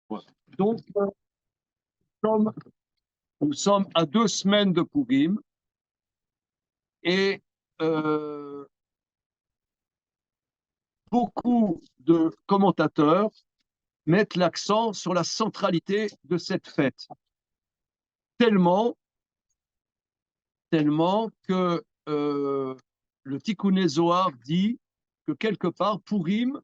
Voilà. Donc, nous sommes à 2 semaines de Purim et beaucoup de commentateurs mettent l'accent sur la centralité de cette fête, tellement que le Tikkun Zohar dit que quelque part, Purim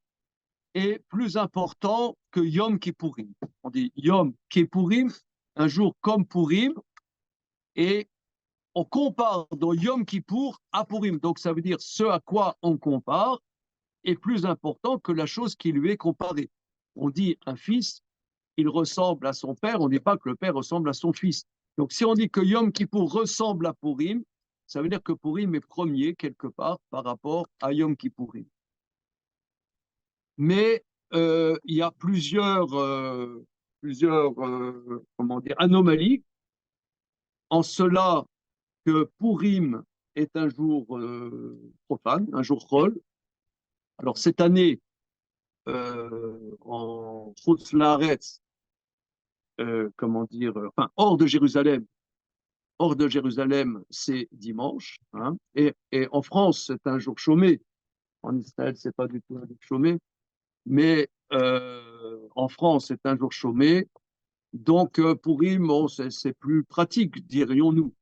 est plus important que Yom Kippourim. On dit Yom Kippourim, un jour comme Purim, et on compare dans Yom Kippour à Purim. Donc ça veut dire ce à quoi on compare est plus important que la chose qui lui est comparée. On dit un fils, il ressemble à son père, on ne dit pas que le père ressemble à son fils. Donc si on dit que Yom Kippour ressemble à Purim, ça veut dire que Purim est premier quelque part par rapport à Yom Kippourim. Mais il y a plusieurs comment dire, anomalies, en cela que Purim est un jour profane, un jour Chol. Alors cette année, en Chutz Laaretz, comment dire, enfin hors de Jérusalem, c'est dimanche, hein, et en France, c'est un jour chômé. En Israël, c'est pas du tout un jour chômé, mais en France, c'est un jour chômé. Donc, Purim, bon, c'est plus pratique, dirions-nous.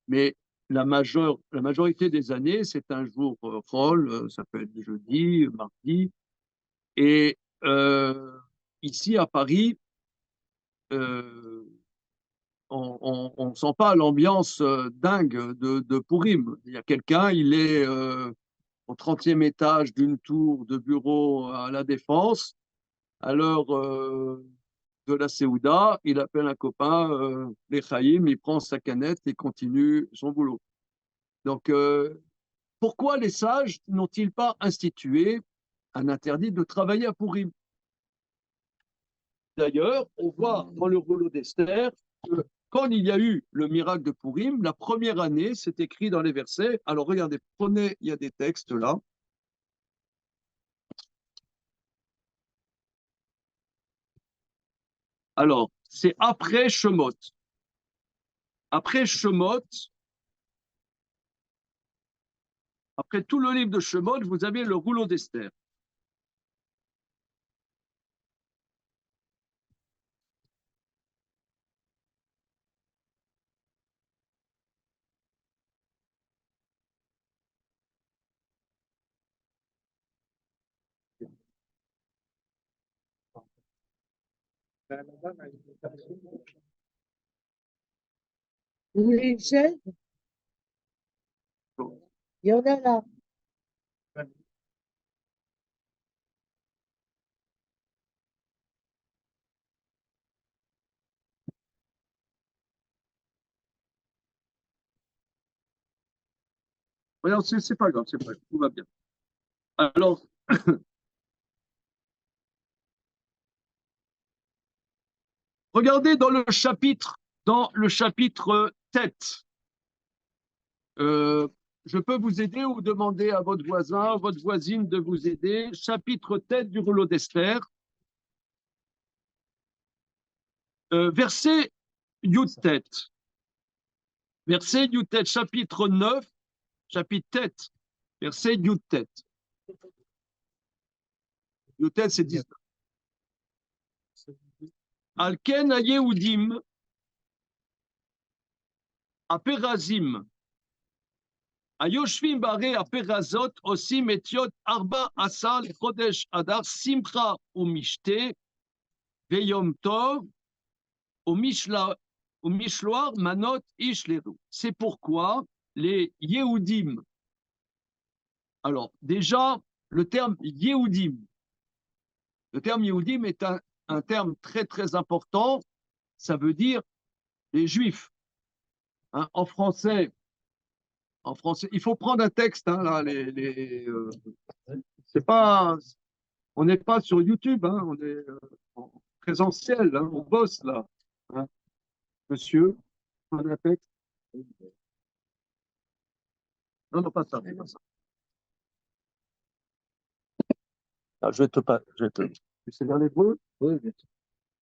Mais la majorité des années, c'est un jour Chol, ça peut être jeudi, mardi. Et ici, à Paris, euh, on ne sent pas l'ambiance dingue de Purim. Il y a quelqu'un, il est au 30e étage d'une tour de bureau à La Défense. À l'heure de la Séouda, il appelle un copain, les Chaïm, il prend sa canette et continue son boulot. Donc, pourquoi les sages n'ont-ils pas institué un interdit de travailler à Purim? D'ailleurs, on voit dans le rouleau d'Esther que quand il y a eu le miracle de Purim, la première année, c'est écrit dans les versets. Alors regardez, prenez, il y a des textes là. Alors, c'est après Shemot. Après Shemot, après tout le livre de Shemot, vous avez le rouleau d'Esther. Vous voulez une chaise? Il y en a là. Regarde, c'est pas grave, c'est pas grave, tout va bien. Alors, regardez dans le chapitre tête. Je peux vous aider ou demander à votre voisin, votre voisine de vous aider. Chapitre tête du rouleau d'Esther. Verset Yutet. Verset Yutet, chapitre 9, chapitre tête. Verset Yutet. Yutet, c'est 19. Alken Yehudim, Aperazim, Ayoshvim Bare Aperazot, Osim Etiot, Arba Asal, Chodesh Adar, Simcha Umishte, Veyom Tov, Umishloar Manot Ishleru. C'est pourquoi les Yehudim, alors déjà, le terme Yehudim est un terme très très important, ça veut dire les Juifs. Hein, en français, il faut prendre un texte, hein, là, c'est pas, on n'est pas sur YouTube, hein, on est en présentiel, hein, on bosse là. Hein. Monsieur, prendre un texte. Non, non, pas ça, pas ça. Ah, je vais te pas, je vais te. Tu sais lire l'hébreu? Oui, bien sûr.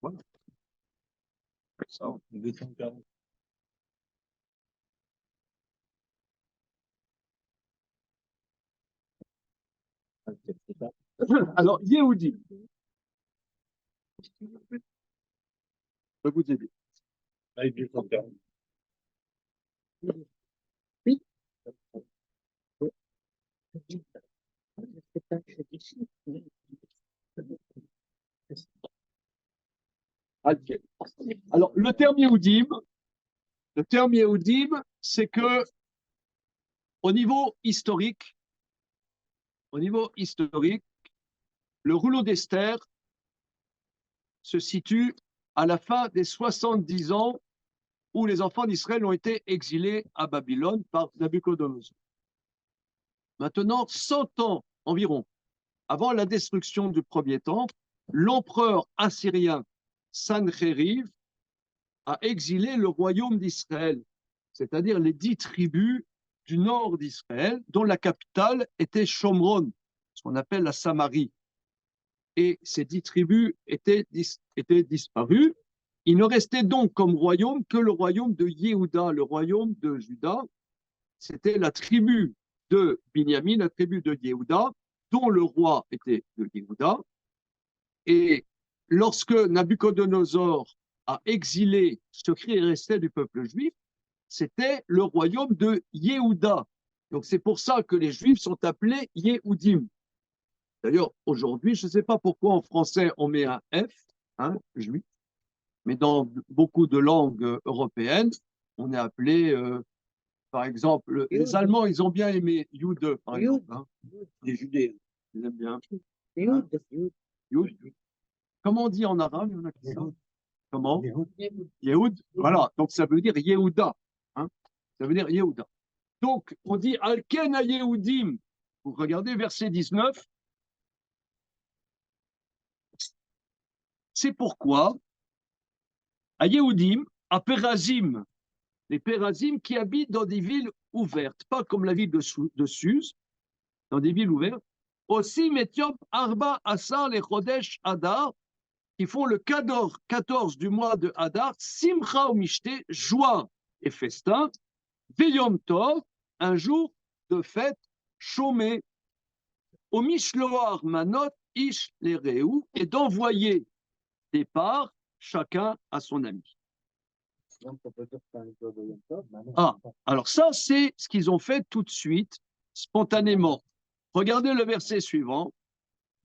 Voilà. Ça, on descend vers nous. Alors, Yehudi, je vais vous aider. Oui. Je sais pas, je dis. Alors, le terme Yehudim, c'est que au niveau historique, le rouleau d'Esther se situe à la fin des 70 ans où les enfants d'Israël ont été exilés à Babylone par Nabuchodonosor. Maintenant, 100 ans environ avant la destruction du premier temple, l'empereur assyrien Sancheriv a exilé le royaume d'Israël, c'est-à-dire les 10 tribus du nord d'Israël, dont la capitale était Shomron, ce qu'on appelle la Samarie. Et ces 10 tribus étaient disparues. Il ne restait donc comme royaume que le royaume de Yehuda, le royaume de Juda. C'était la tribu de Binyamin, la tribu de Yehuda, dont le roi était de Yehuda. Et lorsque Nabuchodonosor a exilé ce qui restait du peuple juif, c'était le royaume de Yehuda. Donc c'est pour ça que les juifs sont appelés Yehudim. D'ailleurs, aujourd'hui, je ne sais pas pourquoi en français on met un F, hein, juif, mais dans beaucoup de langues européennes, on est appelé, par exemple, les Allemands, ils ont bien aimé Jude, par exemple. Hein. Les Judéens, ils aiment bien. Hein. Yud. Comment on dit en arabe? Il y en a qui savent. Comment? Yehud. Voilà, donc ça veut dire Yehuda. Hein. Ça veut dire Yehuda. Donc, on dit Alken à Yehudim. Vous regardez verset 19. C'est pourquoi à Yehudim, à Perazim, les Perazim qui habitent dans des villes ouvertes, pas comme la ville de Suse, dans des villes ouvertes, aussi Metiop Arba Asar les Chodesh Adar, qui font le 14 du mois de Hadar, Simcha ou Mishte, joie et festin, Veyom Tov, un jour de fête chômé, au Mishloar Manot Ish les Réou, et d'envoyer des parts chacun à son ami. Ah, alors ça, c'est ce qu'ils ont fait tout de suite, spontanément. Regardez le verset suivant.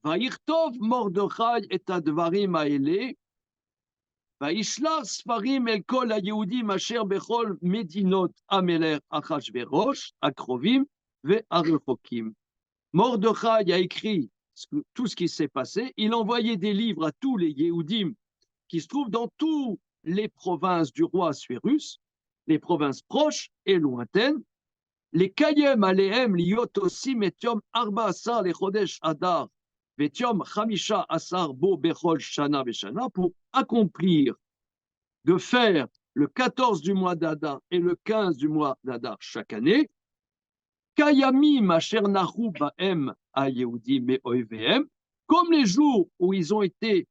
Vaïrtov Mordechai et Advarim Aele, Vaïshlar Sfarim El Kol HaYehudim Asher Bechol Medinot Ameler Achashverosh, Akrovim Ve Arechokim. Mordechai a écrit tout ce qui s'est passé. Il a envoyé des livres à tous les Yehudim qui se trouvent dans toutes les provinces du roi Assuérus, les provinces proches et lointaines. Les Kayem Alehem Liot Osim et Yom Arba Asar le Chodesh Adar et Yom Chamisha Asar Bo Bechol Shana Beshana, pour accomplir, de faire le 14 du mois d'Adar et le 15 du mois d'Adar chaque année. Kayamim Asher Nahu Baem a Yehudim Me Oivem, comme les jours où ils ont été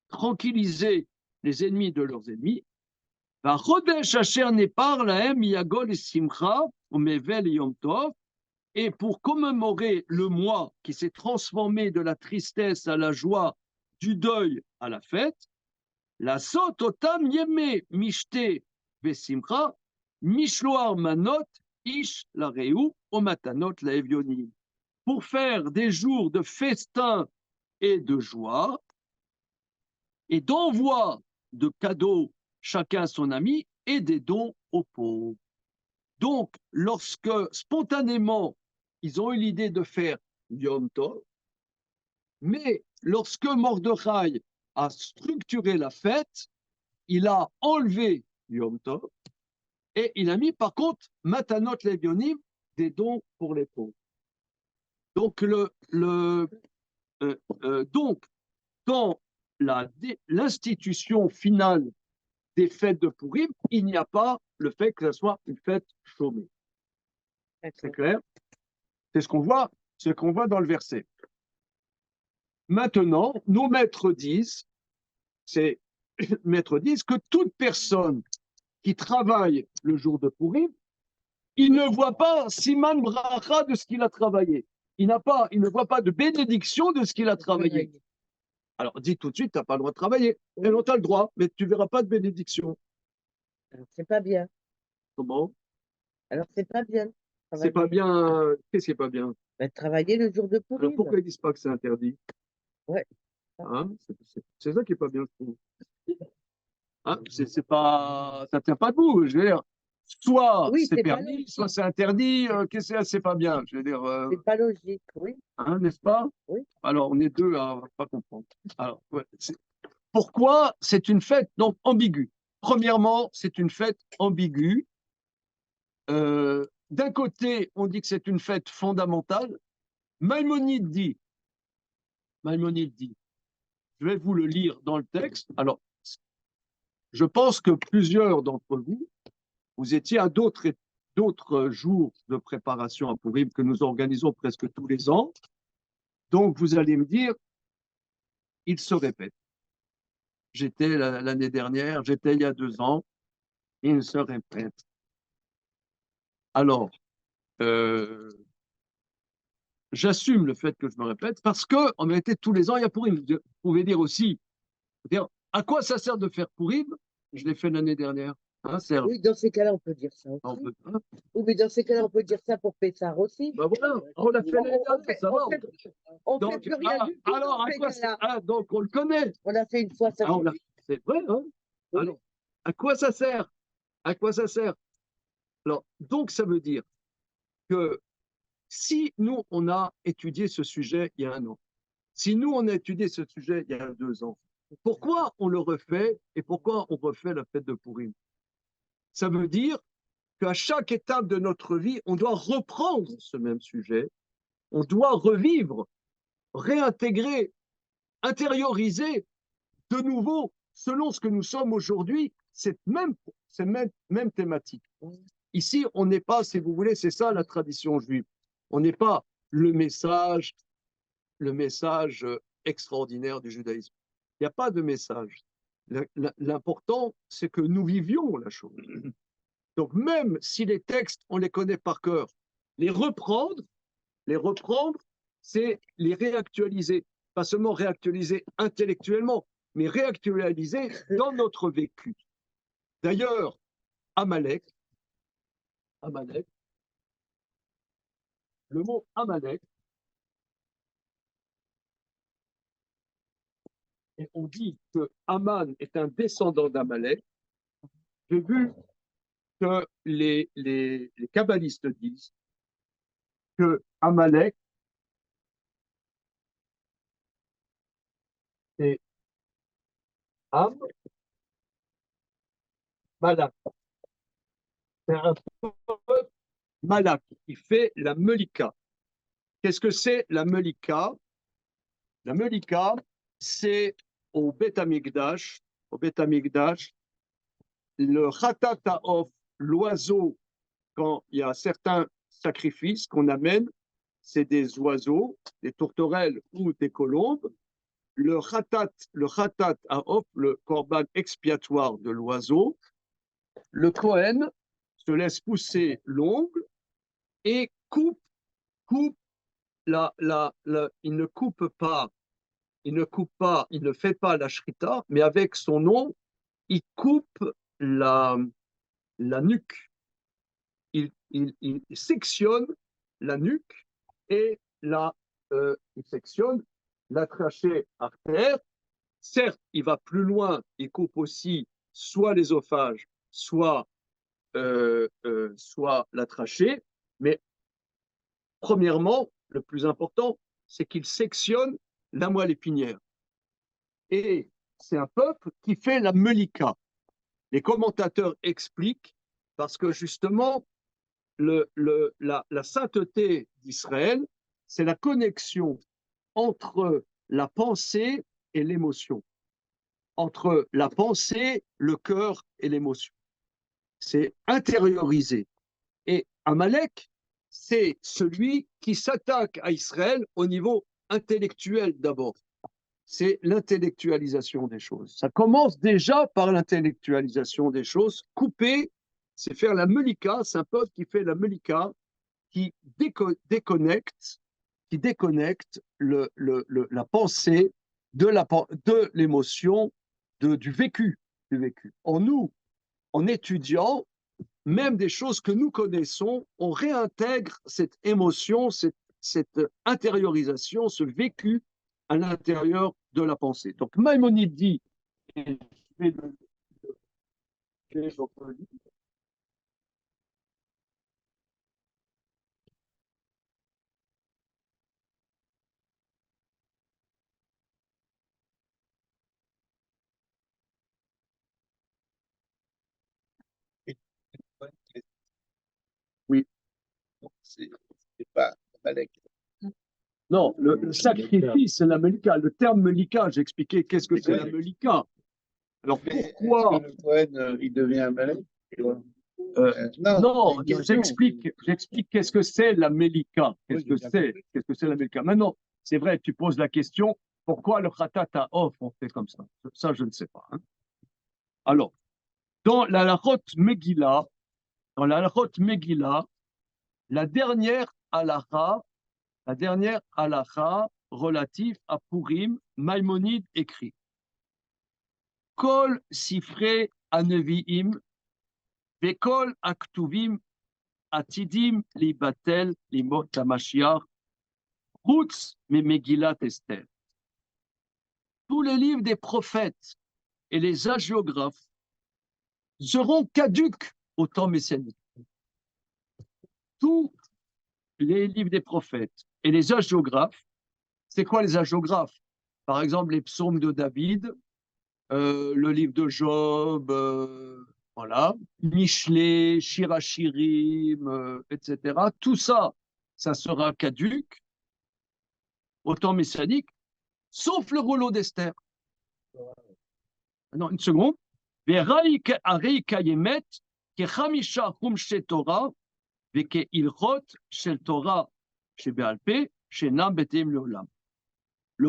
tranquillisés, les ennemis de leurs ennemis. Et pour commémorer le mois qui s'est transformé de la tristesse à la joie, du deuil à la fête, la sot otam yeme mishte vesimcha, mishloar manot ish la reu o matanot la evionim. Pour faire des jours de festin et de joie et d'envoi de cadeaux chacun à son ami et des dons aux pauvres. Donc, lorsque spontanément ils ont eu l'idée de faire Yom Tov, mais lorsque Mordechai a structuré la fête, il a enlevé Yom Tov et il a mis par contre Matanot Levionim, des dons pour les pauvres. Donc, donc dans l'institution finale des fêtes de Purim, il n'y a pas le fait que ce soit une fête chômée. C'est clair? C'est ce qu'on voit dans le verset. Maintenant, nos maîtres disent, c'est maîtres disent que toute personne qui travaille le jour de Purim, il ne voit pas siman bracha de ce qu'il a travaillé. Il ne voit pas de bénédiction de ce qu'il a travaillé. Alors, dis tout de suite, tu n'as pas le droit de travailler. Oui. Et non, tu as le droit, mais tu ne verras pas de bénédiction. Alors, c'est pas bien. Comment? Alors, c'est pas bien. C'est pas bien. Qu'est-ce qui n'est pas bien? Ben, travailler le jour de Alors, Purim. pourquoi ils ne disent pas que c'est interdit? Ouais. Hein? C'est ça qui n'est pas bien, je trouve. Hein? C'est pas, ça ne tient pas debout. Je veux dire, soit Oui, c'est c'est pas permis, logique. soit c'est interdit. Qu'est-ce que c'est pas bien? Je veux dire, C'est pas logique, oui. hein, n'est-ce pas? Oui. Alors, on est deux à ne pas comprendre. Alors, ouais, pourquoi c'est une fête donc ambiguë? Premièrement, c'est une fête ambiguë. D'un côté, on dit que c'est une fête fondamentale. Maïmonide dit, je vais vous le lire dans le texte. Alors, je pense que plusieurs d'entre vous, vous étiez à d'autres jours de préparation à Purim que nous organisons presque tous les ans. Donc, vous allez me dire, il se répète. J'étais l'année dernière, j'étais il y a 2 ans, il se répète. Alors, j'assume le fait que je me répète parce que, en vérité, tous les ans, il y a Purim. Vous pouvez dire aussi, à quoi ça sert de faire Purim? Je l'ai fait l'année dernière. Hein, Oui, dans ces cas-là, on peut dire ça on aussi. peut, hein, Oui, mais dans ces cas-là, on peut dire ça pour Pessar aussi. ben voilà, on l'a fait l'année dernière, ça va. On fait Donc, plus rien du tout alors, dans à ces quoi cas-là. donc, on le connaît. On l'a fait une fois, ça Ah, suffit. c'est vrai, hein? Oui. Alors, à quoi ça sert? À quoi ça sert? Alors, donc, ça veut dire que si nous, on a étudié ce sujet il y a un an, si nous, on a étudié ce sujet il y a 2 ans, pourquoi on le refait et pourquoi on refait la fête de Purim? Ça veut dire qu'à chaque étape de notre vie, on doit reprendre ce même sujet, on doit revivre, réintégrer, intérioriser de nouveau, selon ce que nous sommes aujourd'hui, cette même thématique. Ici, on n'est pas, si vous voulez, c'est ça la tradition juive. On n'est pas le message extraordinaire du judaïsme. Il n'y a pas de message. L'important, c'est que nous vivions la chose. Donc, même si les textes, on les connaît par cœur, les reprendre, c'est les réactualiser. Pas seulement réactualiser intellectuellement, mais réactualiser dans notre vécu. D'ailleurs, Amalek, le mot Amalek, et on dit que Aman est un descendant d'Amalek. J'ai vu que les kabbalistes disent que Amalek, c'est Am Malak. C'est un peuple Malak. Il fait la Melika. Qu'est-ce que c'est la Melika? La Melika, c'est au Beth Amikdash, le Khatat Ha'of, l'oiseau, quand il y a certains sacrifices qu'on amène, c'est des oiseaux, des tourterelles ou des colombes. Le Khatat Ha'of, le korban expiatoire de l'oiseau, le Kohen se laisse pousser l'ongle et coupe il ne coupe pas, il ne fait pas la shrita, mais avec son ongle, il coupe la nuque. Il sectionne la nuque et il sectionne la trachée artère. Certes, il va plus loin, il coupe aussi soit l'ésophage, soit la trachée, mais premièrement, le plus important, c'est qu'il sectionne la moelle épinière. Et c'est un peuple qui fait la melika. Les commentateurs expliquent parce que justement, la sainteté d'Israël, c'est la connexion entre la pensée et l'émotion, entre la pensée, le cœur et l'émotion. C'est intériorisé. Et Amalek, c'est celui qui s'attaque à Israël au niveau intellectuel d'abord. c'est l'intellectualisation des choses. Ça commence déjà par l'intellectualisation des choses. Couper, c'est faire la melika, c'est un peuple qui fait la melika, qui déconnecte, la pensée de l'émotion, du vécu, du vécu. En nous, en étudiant, même des choses que nous connaissons, on réintègre cette émotion, cette intériorisation, ce vécu à l'intérieur de la pensée. Donc Maïmonide dit, et je vais oui, C'est pas Amalek. non, le sacrifice, c'est la melika. Le terme melika, j'expliquais qu'est-ce que c'est la melika. Alors pourquoi Est-ce que le Cohen, il devient Amalek? non, c'est une question. j'explique qu'est-ce que c'est la melika. Qu'est-ce que c'est la melika. Maintenant, c'est vrai, tu poses la question, pourquoi le khatat off on fait comme ça? Ça, je ne sais pas. Hein. Alors, dans la Halachot Megillah, la dernière halakha relative à Purim, Maïmonide écrit Kol sifre aneviim vekol aktuvim atidim libatel limot hamashiach chutz me Megillat Esther. Tous les livres des prophètes et les hagiographes seront caducs au temps messianique. Tous les livres des prophètes et les hagiographes, c'est quoi les hagiographes? Par exemple, les psaumes de David, le livre de Job, voilà, Michelet, Shirachirim, etc. Tout ça, ça sera caduc au temps messianique, sauf le rouleau d'Esther. Non, une seconde. Le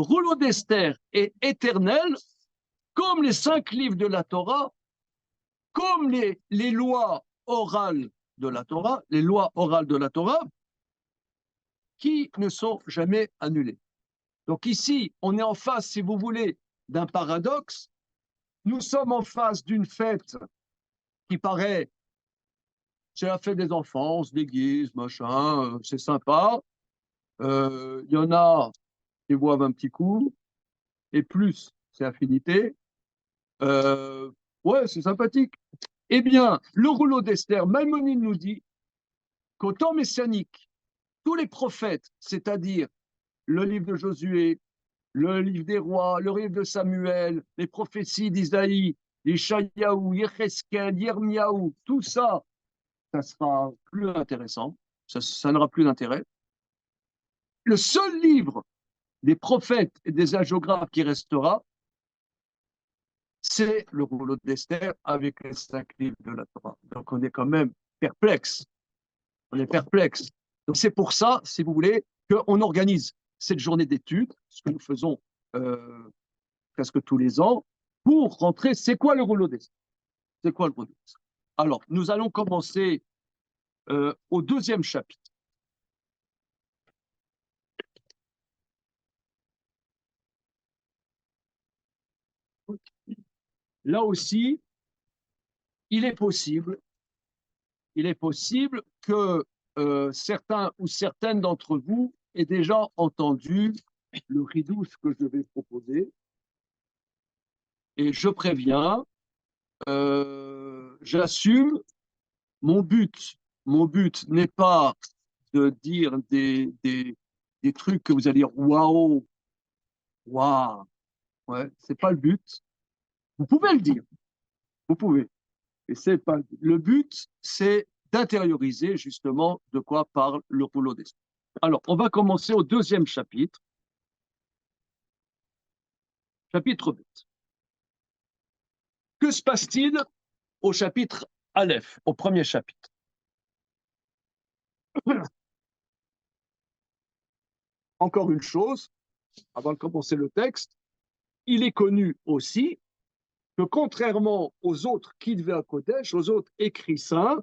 rouleau d'Esther est éternel, comme les 5 livres de la Torah, comme les lois orales de la Torah, qui ne sont jamais annulées. Donc ici, on est en face, si vous voulez, d'un paradoxe. Nous sommes en face d'une fête qui paraît, c'est la fête des enfants, on se déguise, machin, c'est sympa. Il y en a qui boivent un petit coup, et plus, c'est affinité. Ouais, c'est sympathique. Eh bien, le rouleau d'Esther, Maïmonide nous dit qu'au temps messianique, tous les prophètes, c'est-à-dire le livre de Josué, le livre des rois, le livre de Samuel, les prophéties d'Isaïe, Ishaïaou, Yecheskel, Yirmiyahu, tout ça, ça sera plus intéressant, ça n'aura plus d'intérêt. Le seul livre des prophètes et des hagiographes qui restera, c'est le rouleau d'Esther avec les 5 livres de la Torah. Donc on est quand même perplexe. On est perplexe. Donc c'est pour ça, si vous voulez, qu'on organise cette journée d'études, ce que nous faisons presque tous les ans, pour rentrer. C'est quoi le rouleau d'Esther? C'est quoi le rouleau d'Esther? Alors, nous allons commencer au 2e chapitre. Là aussi, il est possible que certains ou certaines d'entre vous aient déjà entendu le ridouche que je vais proposer. Et je préviens, j'assume, mon but n'est pas de dire des trucs que vous allez dire waouh, waouh, ouais, c'est pas le but. Vous pouvez le dire, vous pouvez. Et c'est pas le but, c'est d'intérioriser justement de quoi parle le rouleau d'Esther. Alors, on va commencer au 2e chapitre, chapitre 8. Que se passe-t-il au chapitre Aleph, au 1er chapitre? Encore une chose, avant de commencer le texte, il est connu aussi que contrairement aux autres Kitvé HaKodesh, aux autres écrits saints,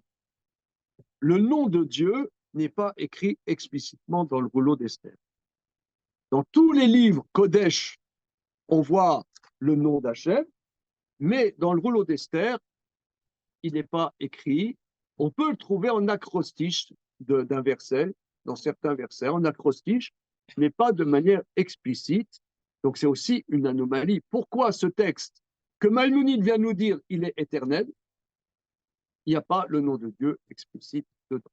le nom de Dieu n'est pas écrit explicitement dans le rouleau d'Esther. Dans tous les livres Kodesh, on voit le nom d'Hachem, mais dans le rouleau d'Esther, il n'est pas écrit. On peut le trouver en acrostiche d'un verset, dans certains versets, en acrostiche, mais pas de manière explicite. Donc c'est aussi une anomalie. Pourquoi ce texte que Maïmonide vient nous dire, il est éternel, il n'y a pas le nom de Dieu explicite dedans.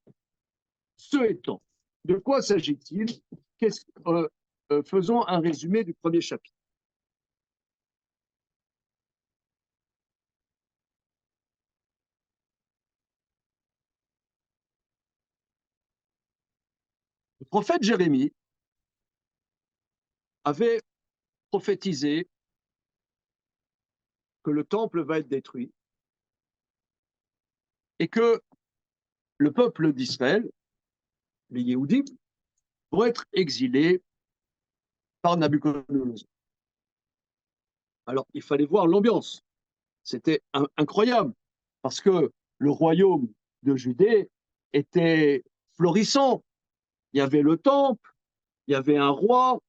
Ce étant, de quoi s'agit-il? Faisons un résumé du premier chapitre. Le prophète Jérémie avait prophétisé que le temple va être détruit et que le peuple d'Israël, les Yéhoudim, vont être exilés par Nabuchodonosor. Alors, il fallait voir l'ambiance. C'était incroyable parce que le royaume de Judée était florissant. Il y avait le temple, il y avait un roi,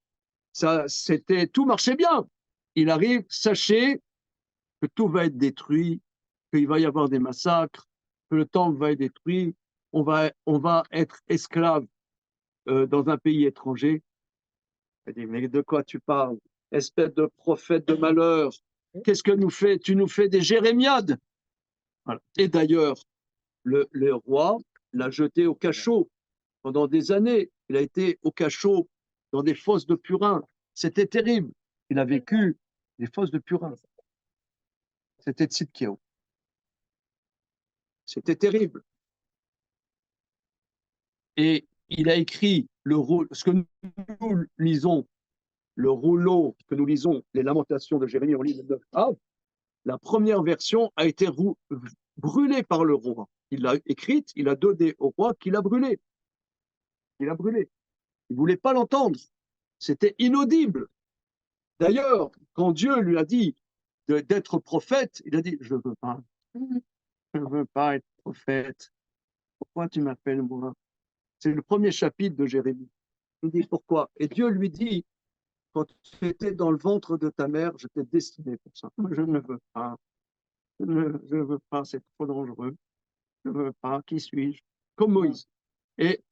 tout marchait bien. Il arrive, sachez que tout va être détruit, qu'il va y avoir des massacres, que le temple va être détruit, on va être esclave dans un pays étranger. Il dit, mais de quoi tu parles? Espèce de prophète de malheur, qu'est-ce que nous fais? Tu nous fais des jérémiades. Voilà. Et d'ailleurs, le roi l'a jeté au cachot pendant des années. Il a été au cachot dans des fosses de purin. C'était terrible. Il a vécu des fosses de purin. C'était Tzidkiyahu. C'était terrible. Et il a écrit ce que nous lisons, le rouleau que nous lisons, les Lamentations de Jérémie, on lit le 9a. La première version a été brûlée par le roi. Il l'a écrite, il a donné au roi qu'il a brûlée. Il a brûlé. Il ne voulait pas l'entendre. C'était inaudible. D'ailleurs, quand Dieu lui a dit d'être prophète, il a dit, je ne veux pas. Je ne veux pas être prophète. Pourquoi tu m'appelles moi? C'est le premier chapitre de Jérémie. Il dit pourquoi? Et Dieu lui dit, quand tu étais dans le ventre de ta mère, je t'ai destiné pour ça. Je ne veux pas. Je ne veux pas, c'est trop dangereux. Je ne veux pas. Qui suis-je? Comme Moïse. Et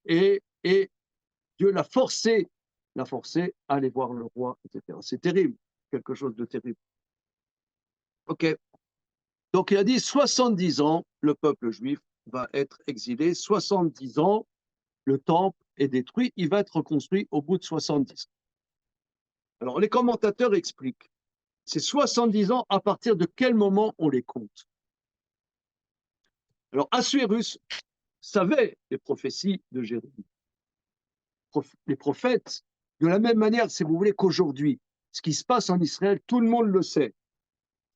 Dieu l'a forcé à aller voir le roi, etc. C'est terrible, quelque chose de terrible. Ok. Donc il a dit 70 ans, le peuple juif va être exilé. 70 ans, le temple est détruit. Il va être reconstruit au bout de 70 ans. Alors les commentateurs expliquent. Ces 70 ans, à partir de quel moment on les compte? Alors Assuérus savait les prophéties de Jérémie. Les prophètes, de la même manière, si vous voulez, qu'aujourd'hui, ce qui se passe en Israël, tout le monde le sait.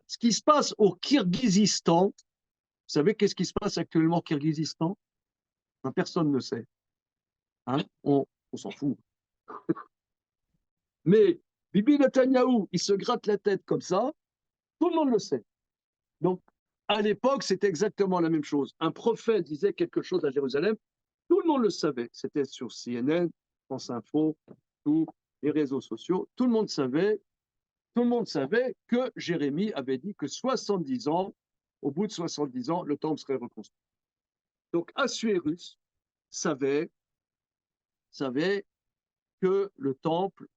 Ce qui se passe au Kirghizistan, vous savez qu'est-ce qui se passe actuellement au Kirghizistan? Personne ne sait. Hein? On s'en fout. Mais Bibi Netanyahou, il se gratte la tête comme ça, tout le monde le sait. Donc, à l'époque, c'était exactement la même chose. Un prophète disait quelque chose à Jérusalem, tout le monde le savait. C'était sur CNN, France Info, tous les réseaux sociaux. Tout le monde savait que Jérémie avait dit que 70 ans, au bout de 70 ans, le temple serait reconstruit. Donc Assuérus savait que le temple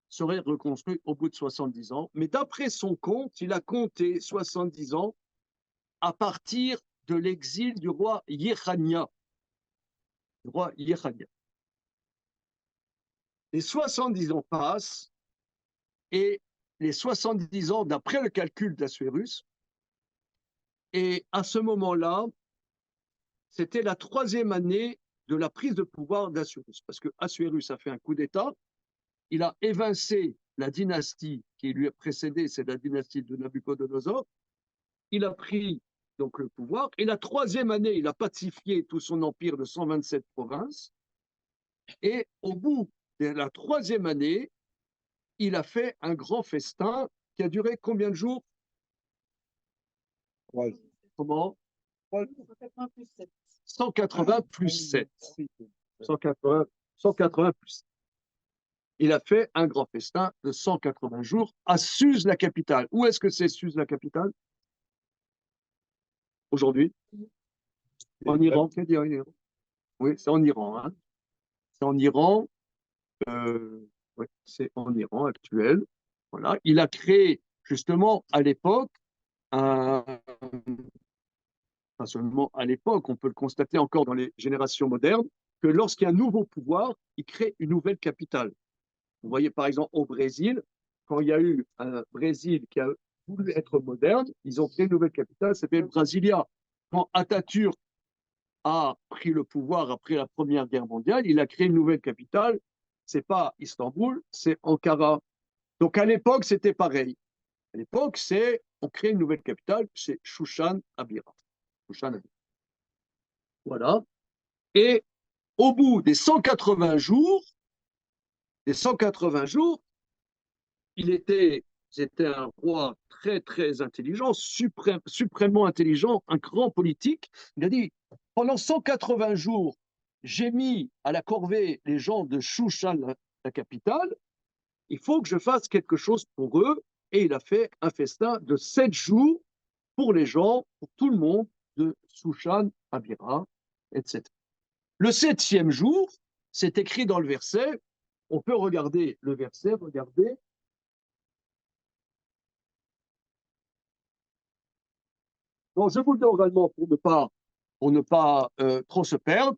serait reconstruit au bout de 70 ans, mais d'après son compte, il a compté 70 ans à partir de l'exil du roi Yechania. Les 70 ans passent, et les 70 ans, d'après le calcul d'Assuérus, et à ce moment-là, c'était la 3e année de la prise de pouvoir d'Assuérus, parce que Assuérus a fait un coup d'État, il a évincé la dynastie qui lui a précédé, c'est la dynastie de Nabuchodonosor, il a pris donc le pouvoir, et la 3e année, il a pacifié tout son empire de 127 provinces, et au bout de la 3e année, il a fait un grand festin qui a duré combien de jours? Comment? 180 plus 7. 180, 180 plus 7. Il a fait un grand festin de 180 jours à Suse, la capitale. Où est-ce que c'est Suse, la capitale? Aujourd'hui? En Iran, qu'est-ce qu'il y a? Oui, c'est en Iran. Hein. C'est en Iran. Ouais, c'est en Iran actuel. Voilà. Il a créé, justement, à l'époque, pas seulement à l'époque, on peut le constater encore dans les générations modernes, que lorsqu'il y a un nouveau pouvoir, il crée une nouvelle capitale. Vous voyez, par exemple, au Brésil, quand il y a eu un Brésil qui a voulu être moderne, ils ont créé une nouvelle capitale, ça s'appelle Brasilia. Quand Atatürk a pris le pouvoir après la Première Guerre mondiale, il a créé une nouvelle capitale. C'est pas Istanbul, c'est Ankara. Donc à l'époque, c'était pareil. À l'époque, on crée une nouvelle capitale, c'est Shushan Abira. Voilà. Et au bout des 180 jours, c'était un roi très, très intelligent, suprêmement intelligent, un grand politique. Il a dit, pendant 180 jours, j'ai mis à la corvée les gens de Shushan, la capitale, il faut que je fasse quelque chose pour eux. Et il a fait un festin de 7 jours pour les gens, pour tout le monde de Shushan, Abira, etc. Le 7e jour, c'est écrit dans le verset, on peut regarder le verset, regardez. Donc, je vous le dis oralement pour ne pas trop se perdre.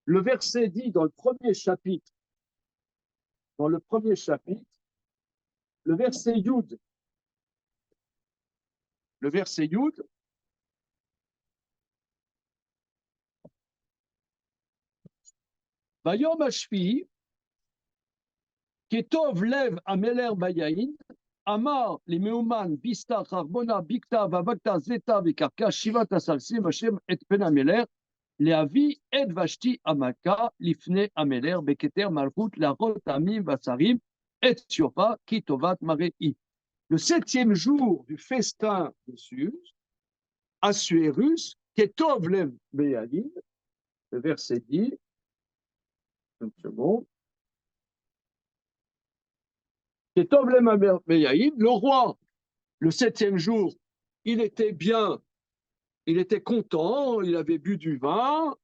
Le verset dit dans le premier chapitre, le verset Yud, Vayom Hashvi, Ketov Lev Ameler Bayain, Amar les Meuman, Bista, Charbona, Bikta, Vavakta, Zeta, Vikarka, Shivat Asalsim, Hashem et Penameler, Leavi et Vashti Amaka, Lifne Ameler, Beketer Malchut, Larot Amim Vasarim, et Siopa, Kitovat Marei. Le 7e jour du festin de Suse, Assuérus, Ketov Lev Beyahin, le verset dit, une seconde, Ketov Lev Beyahin, le roi, le 7e jour, il était bien, il était content, il avait bu du vin,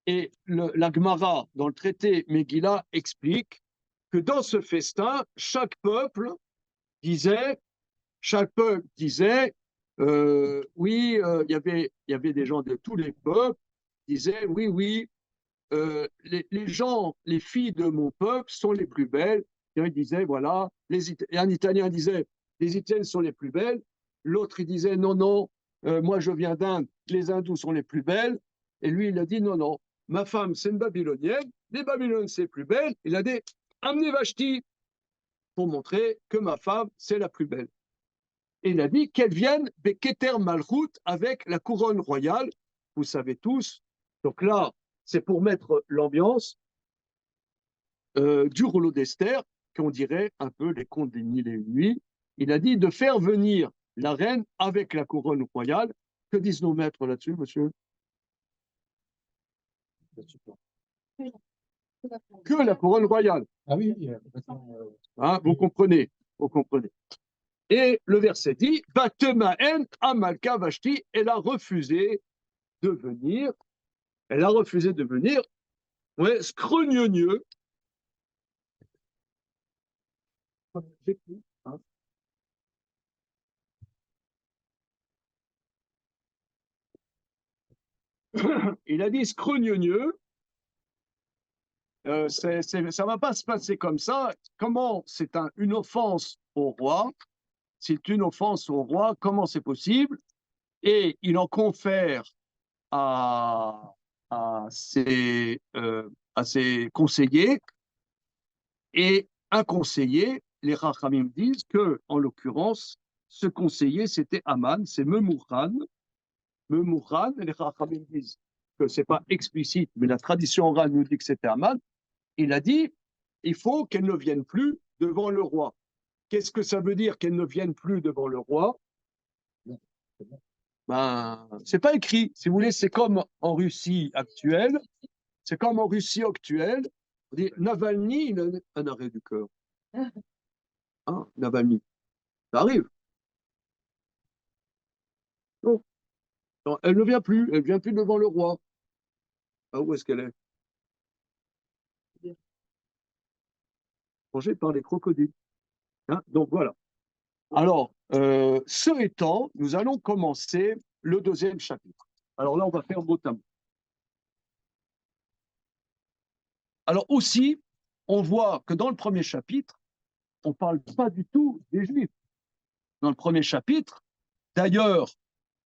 et la Gemara, dans le traité Megillah, explique que dans ce festin, chaque peuple disait, oui, il y avait des gens de tous les peuples, disaient, oui, oui, les gens, les filles de mon peuple sont les plus belles. Et il disait, voilà, et un Italien disait, les Italiennes sont les plus belles. L'autre, il disait, non, non, moi je viens d'Inde, les hindous sont les plus belles. Et lui, il a dit, non, non, ma femme, c'est une Babylonienne, les Babyloniennes, c'est les plus belles. Il a dit, amenez Vashti pour montrer que ma femme, c'est la plus belle. Et il a dit qu'elle vienne Beketer Malchut avec la couronne royale, vous savez tous. Donc là, c'est pour mettre l'ambiance du rouleau d'Esther, qu'on dirait un peu les contes des mille et une nuits. Il a dit de faire venir la reine avec la couronne royale. Que disent nos maîtres là-dessus, monsieur? Que la couronne royale. Ah oui, hein, vous comprenez, vous comprenez. Et le verset dit, Batemaen Amalka Vashti, elle a refusé de venir. Ouais, scrogneux. Hein. Il a dit scrogneux. Ça ne va pas se passer comme ça. Comment c'est une offense au roi? C'est une offense au roi, comment c'est possible? Et il en confère à ses conseillers. Et un conseiller, les Rachamim disent que, en l'occurrence, ce conseiller, c'était Aman, c'est Memouchan. Memouchan, les Rachamim disent que ce n'est pas explicite, mais la tradition orale nous dit que c'était Aman. Il a dit, il faut qu'elle ne vienne plus devant le roi. qu'est-ce que ça veut dire qu'elles ne viennent plus devant le roi? Ben, c'est pas écrit. Si vous voulez, c'est comme en Russie actuelle. C'est comme en Russie actuelle. On dit Navalny, il a un arrêt du cœur. Hein, Navalny. Ça arrive. Non. Non, elle ne vient plus. Elle ne vient plus devant le roi. Ah, où est-ce qu'elle est? Mangée par les crocodiles. Hein, donc voilà. Alors, ce étant, nous allons commencer le deuxième chapitre. Alors là, on va faire mot à mot. Alors aussi, on voit que dans le premier chapitre, on ne parle pas du tout des Juifs. Dans le premier chapitre, d'ailleurs,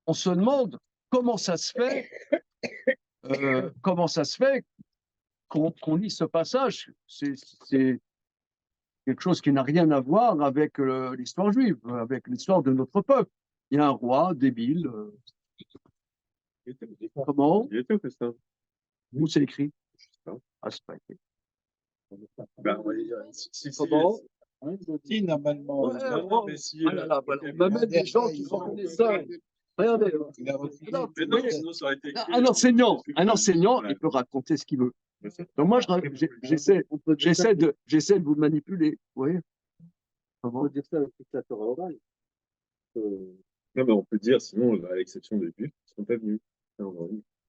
on se demande comment ça se fait, qu'on lit ce passage. C'est quelque chose qui n'a rien à voir avec l'histoire juive, avec l'histoire de notre peuple. Il y a un roi débile. Comment? Il était que ça. Où c'est écrit? Ah, c'est pas écrit. Ben, on va dire, Comment? Si, normalement. Ouais, non, oh, mais si, ah là là, voilà. On va mettre des gens qui reconnaissent ça. Regardez. Il a refusé. Non, mais non, sinon ça aurait été écrit. Un enseignant, Voilà. il peut raconter ce qu'il veut. Donc moi, j'essaie de vous manipuler. Vous voyez? Comment dire ça avec la Torah orale? Non, mais on peut dire, sinon, à l'exception des Juifs, ils ne sont pas venus.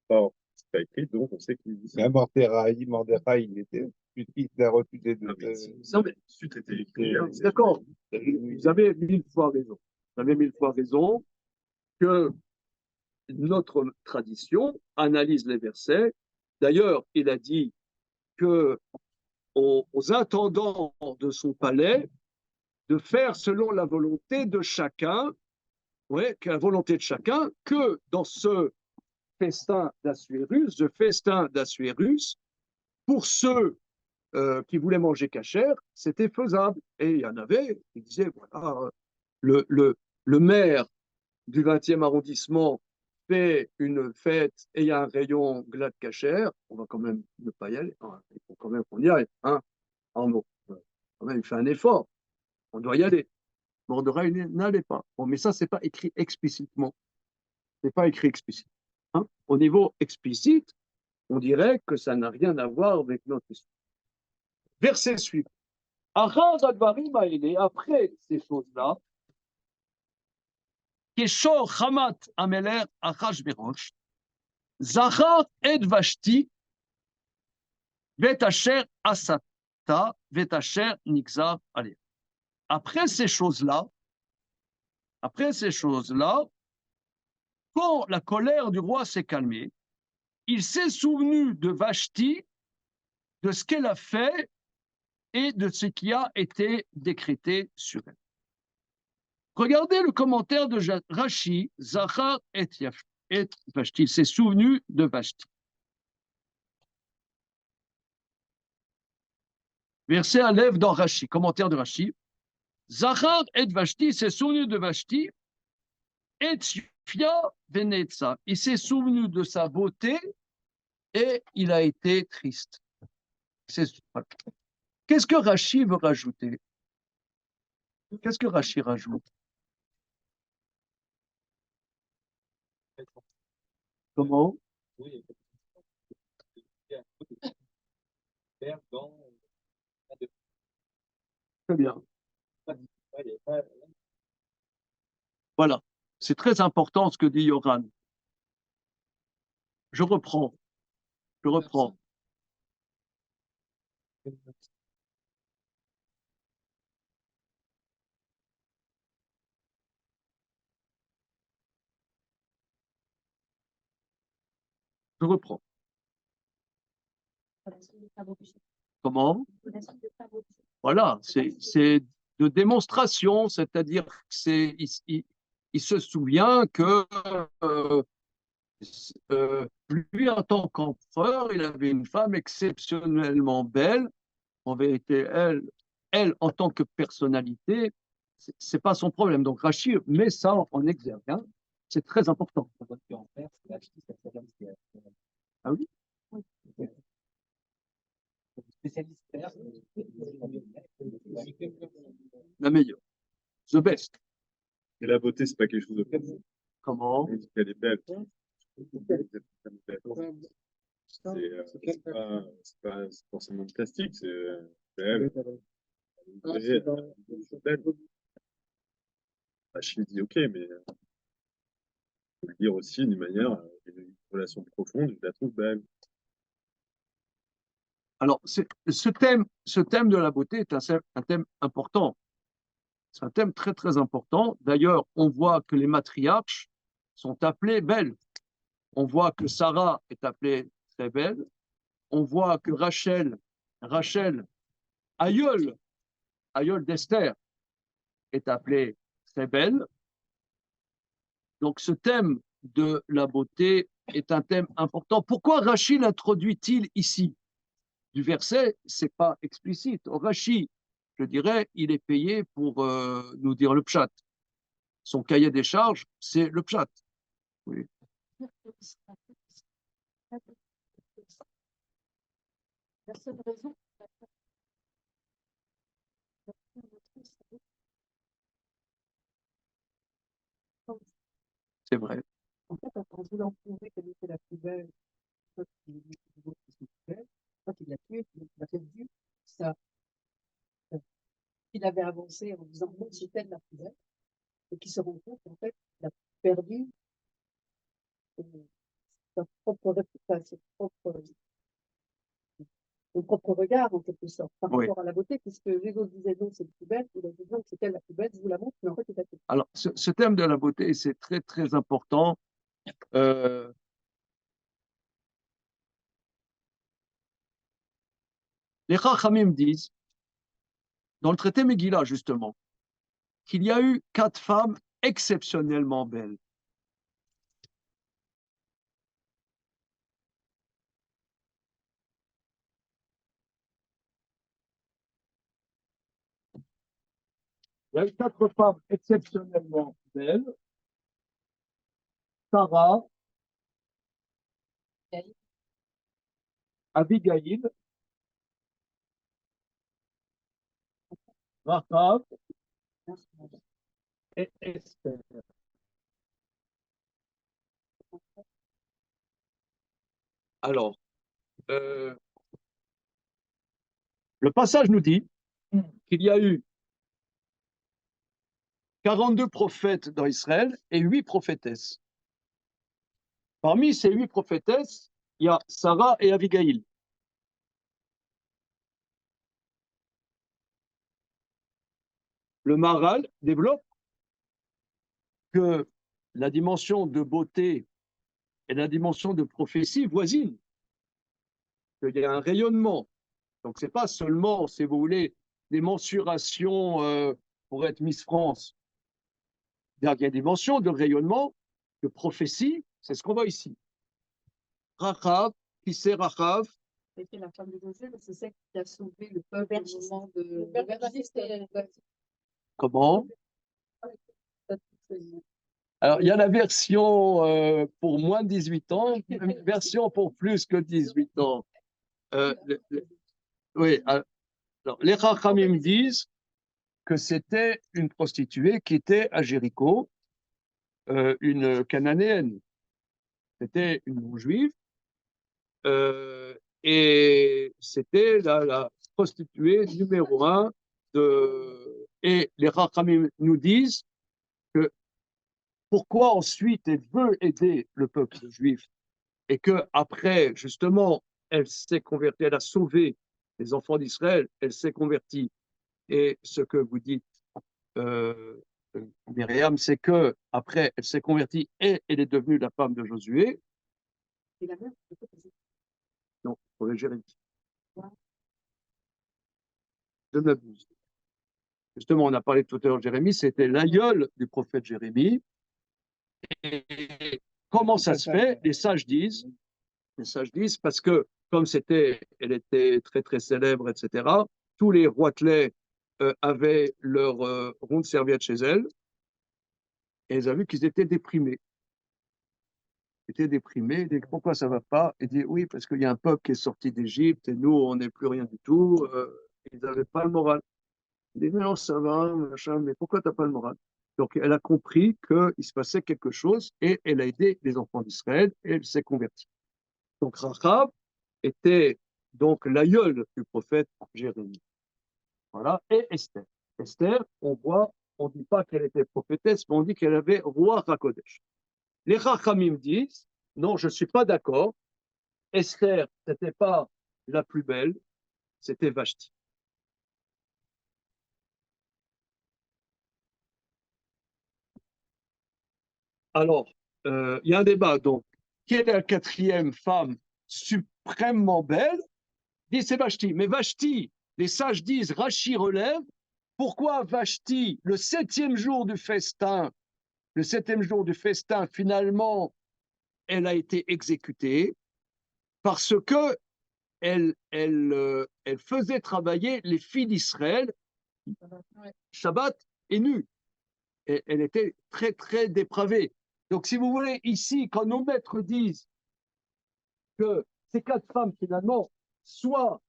Or, c'est pas écrit, donc on sait qu'ils disent ça. Mais Mordechai, il était. Il a refusé de. Non, mais Non, mais- suite était écrit. D'accord, vous avez 1000 fois raison. Vous avez 1000 fois raison que notre tradition analyse les versets. D'ailleurs, il a dit que aux intendants de son palais de faire selon la volonté de chacun, ouais, que la volonté de chacun, que dans ce festin d'Assuérus, pour ceux qui voulaient manger cachère, c'était faisable. Et il y en avait qui disaient, voilà, le maire du 20e arrondissement fait une fête et il y a un rayon glade cachère, on va quand même ne pas y aller. Il faut quand même qu'on y aille. Hein. Bon, quand même, il fait un effort. On doit y aller. Mordechai n'allait pas. Bon, mais ça, c'est pas écrit explicitement. C'est pas écrit explicitement. Hein. Au niveau explicite, on dirait que ça n'a rien à voir avec notre histoire. Verset suivant. Après ces choses-là, Keshor Hamat Ameler Achashverosh, Zachar et Vashti, Vetacher Asata, Vetacher Nixar Aleh. Après ces choses-là, quand la colère du roi s'est calmée, il s'est souvenu de Vashti, de ce qu'elle a fait et de ce qui a été décrété sur elle. Regardez le commentaire de Rashi, Zachar et Vashti. Il s'est souvenu de Vashti. Verset à lèvres dans Rashi, commentaire de Rashi. Zachar et Vashti s'est souvenu de Vashti et Tzfia Venetza. Il s'est souvenu de sa beauté et il a été triste. Qu'est-ce que Rashi veut rajouter? Qu'est-ce que Rashi rajoute? Comment? Très bien. Voilà. C'est très important ce que dit Yoran. Je reprends. Comment? Voilà, c'est de démonstration, c'est-à-dire qu'il se souvient que lui, en tant qu'empereur, il avait une femme exceptionnellement belle. En vérité, elle en tant que personnalité, c'est pas son problème. Donc Rachid met ça en exergue. Hein. C'est très important. Ah oui? La meilleure. the best. Et la beauté, c'est pas quelque chose de facile. Comment? On dit qu'elle est belle. C'est pas forcément de plastique, c'est belle. C'est belle. Achille dit ok, mais on peut dire aussi d'une manière, une relation profonde, je la trouve belle. Alors, ce thème de la beauté est un thème important. C'est un thème très, très important. D'ailleurs, on voit que les matriarches sont appelées belles. On voit que Sarah est appelée très belle. On voit que Rachel, aïeul d'Esther, est appelée très belle. Donc, ce thème de la beauté est un thème important. Pourquoi Rachid l'introduit-il ici? Du verset, c'est pas explicite. Rachid, je dirais, il est payé pour nous dire le pshat. Son cahier des charges, c'est le pshat. Oui. La seule raison, C'est vrai. en fait, quand vous l'en trouvez qu'elle était la plus belle, soit qu'il est plus belle, soit qu'il l'a tué, qu'il l'a perdu, ça, il avait avancé en disant non, c'est elle la plus belle, et qui se rend compte qu'en fait, il a perdu sa propre réputation, son propre regard, en quelque sorte, par Oui. rapport à la beauté, puisque les autres disaient non, c'est la plus belle, il a dit non, c'est elle la plus belle, je vous la montre, mais en fait, il a fait. Alors, ce thème de la beauté, c'est très, très important. Les Chachamim disent, dans le traité Megillah, justement, qu'il y a eu 4 femmes exceptionnellement belles. Il y a eu 4 femmes exceptionnellement belles. Sarah, Abigail, Rachav et Esther. Alors, le passage nous dit qu'il y a eu 42 prophètes dans Israël et 8 prophétesses. Parmi ces 8 prophétesses, il y a Sarah et Abigail. Le Maharal développe que la dimension de beauté et la dimension de prophétie voisinent. Il y a un rayonnement. Donc, ce n'est pas seulement, si vous voulez, des mensurations pour être Miss France. Il y a une dimension de rayonnement, de prophétie, c'est ce qu'on voit ici. Rachav, qui c'est Rachav? C'était la femme de José, c'est celle qui a sauvé le peuple au moment de l'aubergiste. Comment? Alors, il y a la version pour moins de 18 ans, une version pour plus que 18 ans. Oui, alors, les Chachamim disent que c'était une prostituée qui était à Jéricho, une cananéenne. C'était une non-juive, et c'était la prostituée numéro 1 et les Chachamim nous disent que pourquoi ensuite elle veut aider le peuple juif et que après justement elle s'est convertie, elle a sauvé les enfants d'Israël, elle s'est convertie. Et ce que vous dites, Myriam, c'est que après elle s'est convertie et elle est devenue la femme de Josué. C'est la mère de Non, pour le Jérémie. Ouais. Je m'abuse. Justement, on a parlé tout à l'heure de Jérémie, c'était l'aïeul du prophète Jérémie. Et comment ça se fait? Les sages disent, parce que comme elle était très très célèbre, etc., tous les roitelets avaient leur ronde serviette chez elle, et ils ont vu qu'ils étaient déprimés. Ils étaient déprimés, ils disaient pourquoi ça ne va pas? Ils disent oui, parce qu'il y a un peuple qui est sorti d'Égypte et nous, on n'est plus rien du tout. Ils n'avaient pas le moral. Elle dit, mais non, ça va, machin, mais pourquoi t'as pas le moral? Donc, elle a compris qu'il se passait quelque chose et elle a aidé les enfants d'Israël et elle s'est convertie. Donc, Rahab était donc l'aïeul du prophète Jérémie. Voilà, et Esther. Esther, on voit, on ne dit pas qu'elle était prophétesse, mais on dit qu'elle avait roi Hakodesh. Les Chachamim disent, non, je ne suis pas d'accord, Esther, ce n'était pas la plus belle, c'était Vashti. Alors, il y a un débat, donc, quelle est la quatrième femme suprêmement belle? Dit c'est Vashti. Mais Vashti, les sages disent, Rachi relève, pourquoi Vashti, le septième jour du festin, finalement, elle a été exécutée parce que elle faisait travailler les filles d'Israël, Shabbat et nu. Et elle était très, très dépravée. Donc, si vous voulez, ici, quand nos maîtres disent que ces quatre femmes, finalement, soit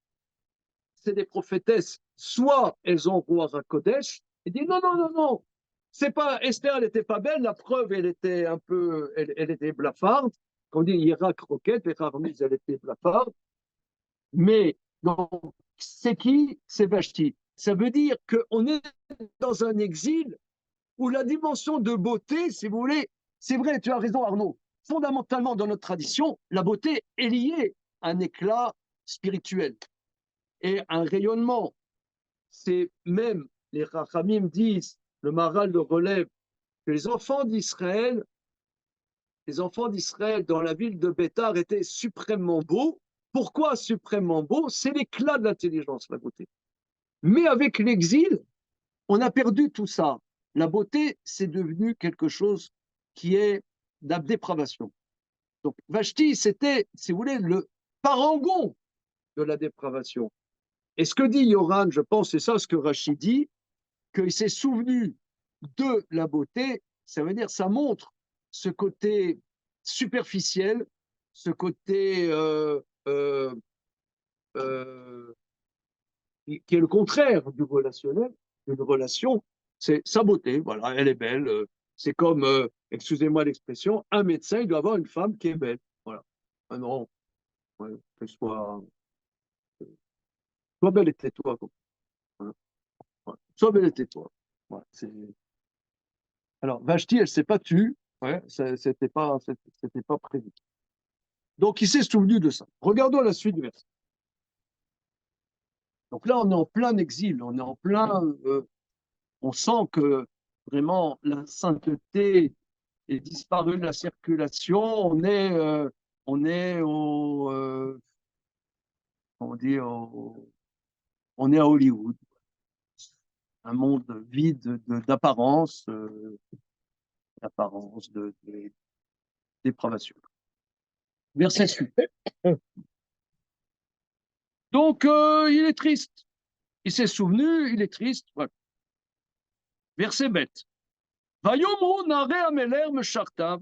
c'est des prophétesses, soit elles ont roi à Kodesh, ils disent non, non, non, non, c'est pas, Esther, elle n'était pas belle, la preuve, elle était un peu, elle était blafarde, quand on dit Irak roquette, et Harmis, elle était blafarde, mais donc, c'est qui? C'est Vashti. Ça veut dire qu'on est dans un exil où la dimension de beauté, si vous voulez, c'est vrai, tu as raison Arnaud, fondamentalement dans notre tradition, la beauté est liée à un éclat spirituel et un rayonnement. C'est même, les Rachamim disent, le Maharal le relève, que les enfants d'Israël dans la ville de Béthar étaient suprêmement beaux. Pourquoi suprêmement beaux? C'est l'éclat de l'intelligence, la beauté. Mais avec l'exil, on a perdu tout ça. La beauté, c'est devenu quelque chose qui est la dépravation. Donc Vashti, c'était, si vous voulez, le parangon de la dépravation. Et ce que dit Yoran, je pense, c'est ça ce que Rachid dit, qu'il s'est souvenu de la beauté, ça veut dire, ça montre ce côté superficiel, ce côté euh, qui est le contraire du relationnel, d'une relation, c'est sa beauté, voilà, elle est belle. C'est comme, excusez-moi l'expression, un médecin, il doit avoir une femme qui est belle. Voilà. Ah non, ouais, qu'elle soit belle et tais-toi. Voilà. Ouais. Sois belle et tais-toi. Ouais, alors, Vashti, elle ne s'est pas tue, ouais, c'était pas prévu. Donc, il s'est souvenu de ça. Regardons la suite du verset. Donc là, on est en plein exil, on est en plein. On sent que vraiment la sainteté est disparue de la circulation. On est on dit on est à Hollywood, un monde vide d'apparence, de dépravation. Verset suivant. Donc, il est triste. Il s'est souvenu, il est triste. Voilà. Verset bête. Vayomru nare ameler meshartav,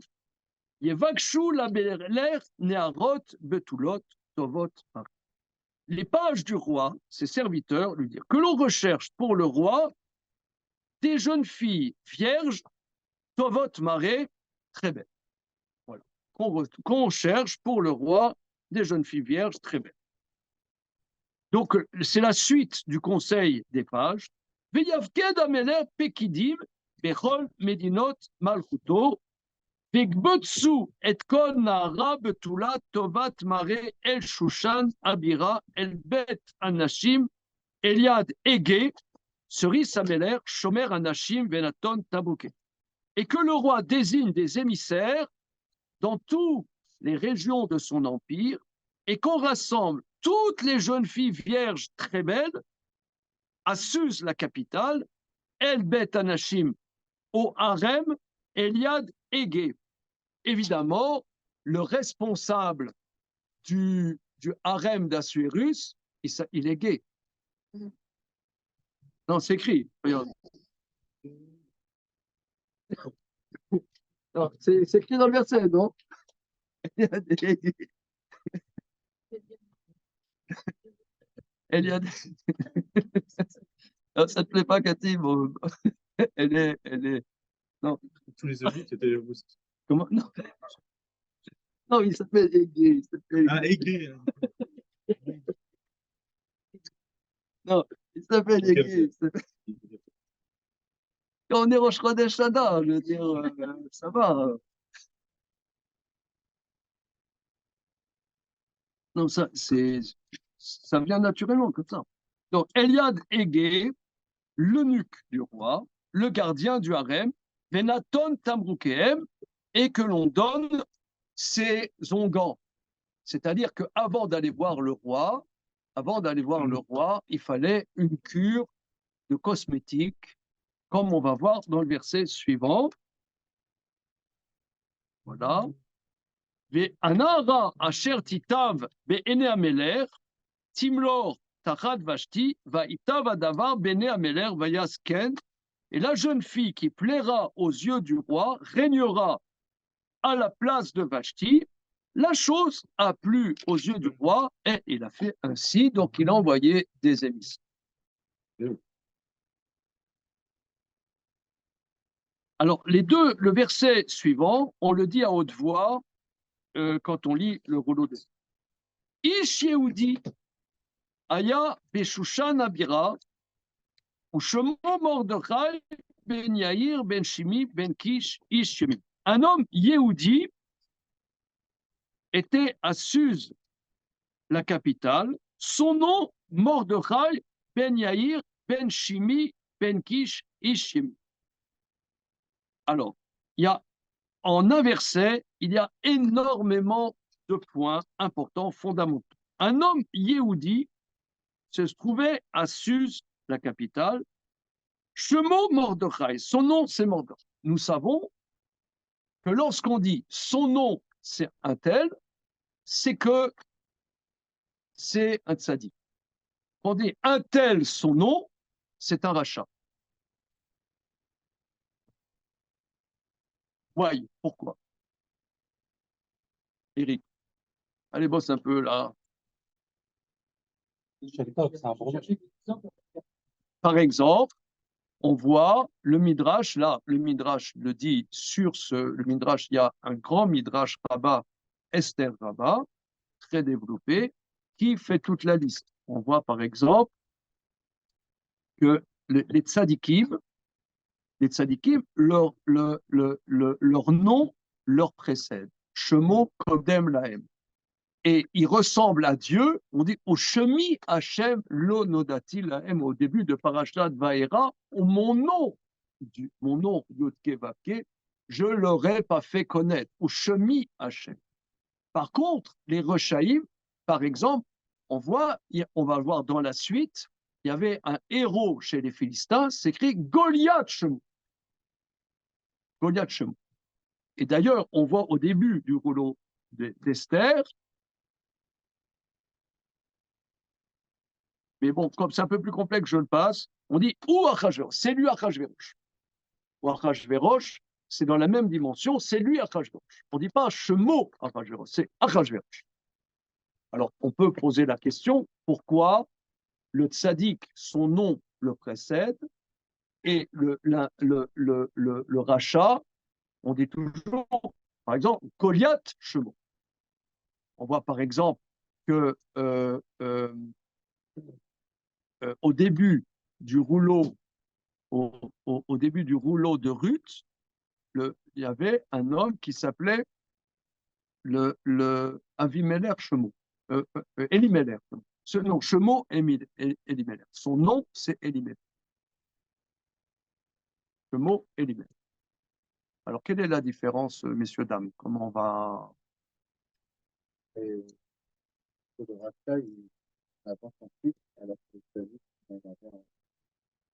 yevakshu labeler nearot betulot tovot. Les pages du roi, ses serviteurs, lui dirent que l'on recherche pour le roi des jeunes filles vierges, tovot marées, très belles. Voilà. Qu'on cherche pour le roi des jeunes filles vierges, très belles. Donc, c'est la suite du conseil des pages. Veyavked ameler pekidim bechol medinot malchuto, vegbotsu et kol nara betula tovat mare el shushan abira el bet anashim Eliad Ege, Cerise Sameler, Shomer Anashim, Venaton Tabouke. Et que le roi désigne des émissaires dans toutes les régions de son empire et qu'on rassemble toutes les jeunes filles vierges très belles à Suse, la capitale, El Bet Anashim au harem, Eliad Ege. Évidemment, le responsable du harem d'Assuérus, il est gay. Non, c'est écrit. Regarde. C'est écrit dans le verset, non? Elle y a des... Non, ça te plaît pas, Cathy? Bon, elle est, non, Tous les autres, c'était comment, non, non, il s'appelle Aigué, il s'appelle Ah, aigué. non, il s'appelle Ok, Aigué. ok. Quand on est Rosh Chodesh Adar, je veux dire, ça va. Non, ça vient naturellement comme ça. Donc, Eliad Aigué, l'eunuque du roi, le gardien du harem, Venaton Tamrukehem, et que l'on donne ses onguents. C'est-à-dire qu'avant d'aller voir le roi, il fallait une cure de cosmétiques, comme on va voir dans le verset suivant. Voilà. Ve'anara asher titav be'ene ameler, timlor tachat vashti, va'itav adavar bene ameler vayasken. Et la jeune fille qui plaira aux yeux du roi régnera à la place de Vashti. La chose a plu aux yeux du roi et il a fait ainsi, donc il a envoyé des émissaires. Alors, le verset suivant, on le dit à haute voix quand on lit le rouleau des Ish Yehudi, Aya Beshushan Abira, Ushemo Mordechai Ben Yair Ben Shimi Ben Kish Ish Shemi. Un homme Yehudi était à Suse, la capitale. Son nom, Mordechai Ben Yair Ben Shimi Ben Kish Ish Shemi. Alors, il y a en un verset, il y a énormément de points importants, fondamentaux. Un homme Yehudi se trouvait à Suse, la capitale. Shemo Mordechai, son nom c'est Mordechai. Nous savons que lorsqu'on dit son nom c'est un tel, c'est que c'est un tzaddik. Quand on dit un tel son nom, c'est un rachat. Why? Pourquoi? Eric, allez bosse un peu là. Par exemple, on voit le Midrash, là, le Midrash le dit le Midrash, il y a un grand Midrash Rabbah, Esther Rabbah, très développé, qui fait toute la liste. On voit par exemple que les tzadikim, leur nom leur précède. Shemo Kodem Lahem. Et ils ressemblent à Dieu. On dit au Shemi Hashem Lo Nodati Lahem, au début de Parashat Vaera, mon nom Yodke Vavke, je ne l'aurais pas fait connaître. Au Shemi Hashem. Par contre, les Rechaïm, par exemple, on va le voir dans la suite, il y avait un héros chez les Philistins, c'est écrit Goliath Shemou. Goliath Shemou. Et d'ailleurs, on voit au début du rouleau d'Esther, mais bon, comme c'est un peu plus complexe, je le passe, on dit ou Achashverosh, c'est lui Achashverosh. Ou Achashverosh, c'est dans la même dimension, c'est lui Achashverosh. On ne dit pas Shemo Achashverosh, c'est Achashverosh. Alors, on peut poser la question, pourquoi le tzaddik, son nom le précède, et le rachat, on dit toujours, par exemple, Goliath Shemo. On voit par exemple que au début du rouleau, au début du rouleau de Ruth, il y avait un homme qui s'appelait le Avimelech Shemo, Elimelech. Ce nom, Shemo Elimelech. Son nom, c'est Elimelech. Shemo Elimelech. Alors, quelle est la différence, messieurs, dames? Comment on va... Et le rachat, il avance ensuite à la spécialité qui va avoir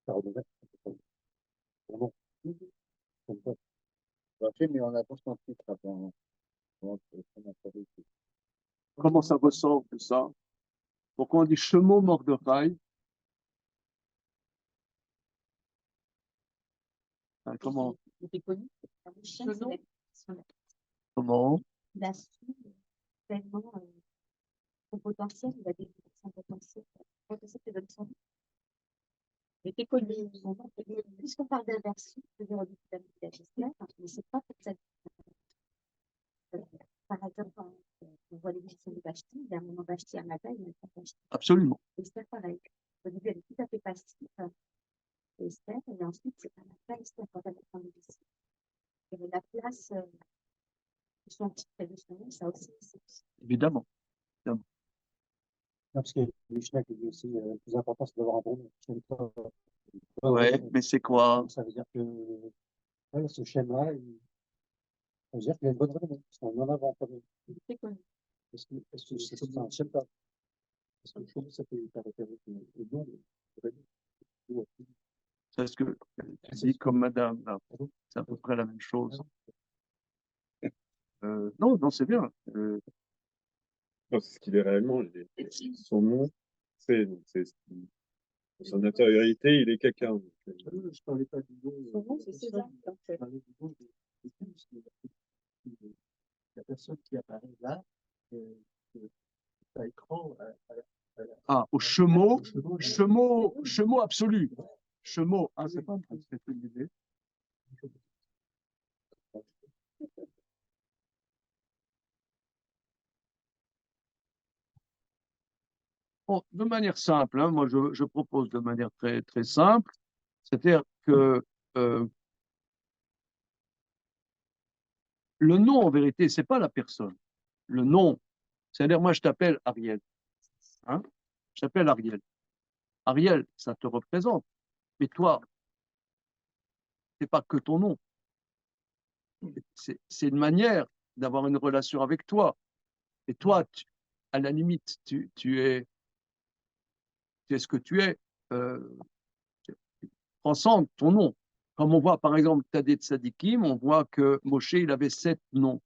pardonné. Pardon. Comme ça. Rachat, mais on avance ensuite avant Comment ça ressort tout ça? Pourquoi on dit Shemo Mordechai? Comment? Il était connu. Le nom, Comment? il a su pleinement son potentiel, il a découvert son potentiel. C'est ça qui donne son nom. Il était connu. Puisqu'on parle d'un verset, je vais redire d'Esther, mais c'est pas pour ça. Par exemple, quand on voit les versions de Vashti, il y a un moment Vashti à Mada, il y a un moment Vashti. Absolument. Esther, pareil. Au début, elle est tout à fait passive, Esther, et ensuite, c'est à la fin, Esther, quand elle prend le décision. Et la place de son titre et de son nom, ça aussi, c'est Évidemment. Non, parce que le Mishnah qui dit aussi, le plus important, c'est d'avoir un bon nom. Ouais, mais c'est quoi? Ça veut dire que ouais, ce schéma, ça veut dire qu'il a une bonne raison. Parce qu'on en avant quand même. très connu. Parce que c'est un schéma. Parce que le chemin, ça fait faire référence au nom. C'est ce que tu dis comme madame, là. C'est à peu près la même chose. Non, non, c'est bien. Non, c'est ce qu'il est réellement. Son nom, c'est son intériorité, il est quelqu'un. Donc, Je parlais pas du nom. Son nom, c'est César. Je parlais du nom de la personne qui apparaît là, à l'écran. Ah, au chemo absolu. Chemo, ah, c'est pas une idée. Bon, de manière simple, hein, moi je propose de manière très, très simple, c'est-à-dire que le nom, en vérité, c'est pas la personne. Le nom, c'est-à-dire, moi je t'appelle Ariel. Hein? Je t'appelle Ariel. Ariel, ça te représente. Mais toi, c'est pas que ton nom. C'est une manière d'avoir une relation avec toi. Et toi, à la limite, tu es ce que tu es. Tu transcendes ton nom. Comme on voit par exemple Tadé Tzadikim, on voit que Moshe il avait 7 noms,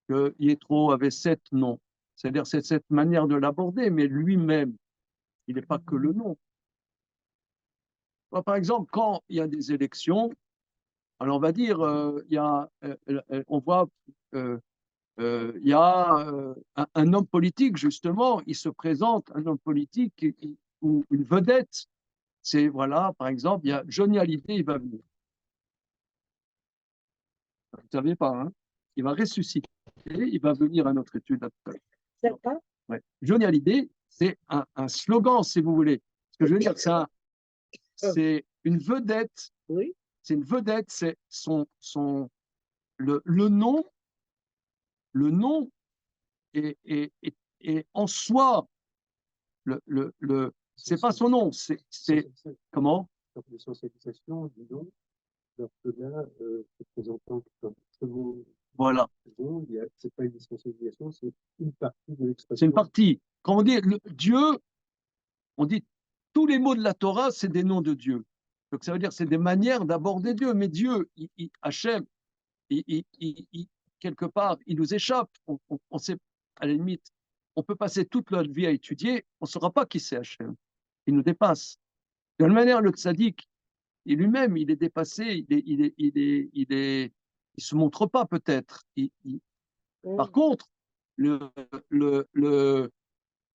que Yétro avait 7 noms. C'est-à-dire c'est cette manière de l'aborder, mais lui-même, il n'est pas que le nom. Par exemple, quand il y a des élections, alors on va dire, on voit, il y a un homme politique, justement, il se présente, un homme politique ou une vedette. C'est, voilà, par exemple, il y a Johnny Hallyday, il va venir. Vous ne saviez pas, hein? Il va ressusciter, il va venir à notre étude. C'est pas? Ouais. Johnny Hallyday, c'est un slogan, si vous voulez. Ce que je veux dire, c'est une vedette. Oui. C'est une vedette, c'est le nom est en soi, c'est pas son nom, c'est comment? Les socialisations du nom, l'orphelin se présentant comme second. Voilà. C'est pas une essentialisation, c'est une partie de l'expression. C'est une partie. Quand on dit Dieu, on dit tous les mots de la Torah, c'est des noms de Dieu. Donc ça veut dire c'est des manières d'aborder Dieu. Mais Dieu, Hachem, quelque part, il nous échappe. On sait, à la limite, on peut passer toute notre vie à étudier, on ne saura pas qui c'est Hachem. Il nous dépasse. De la même manière, le tzaddik, lui-même, il est dépassé, il se montre pas peut-être. Par contre, vous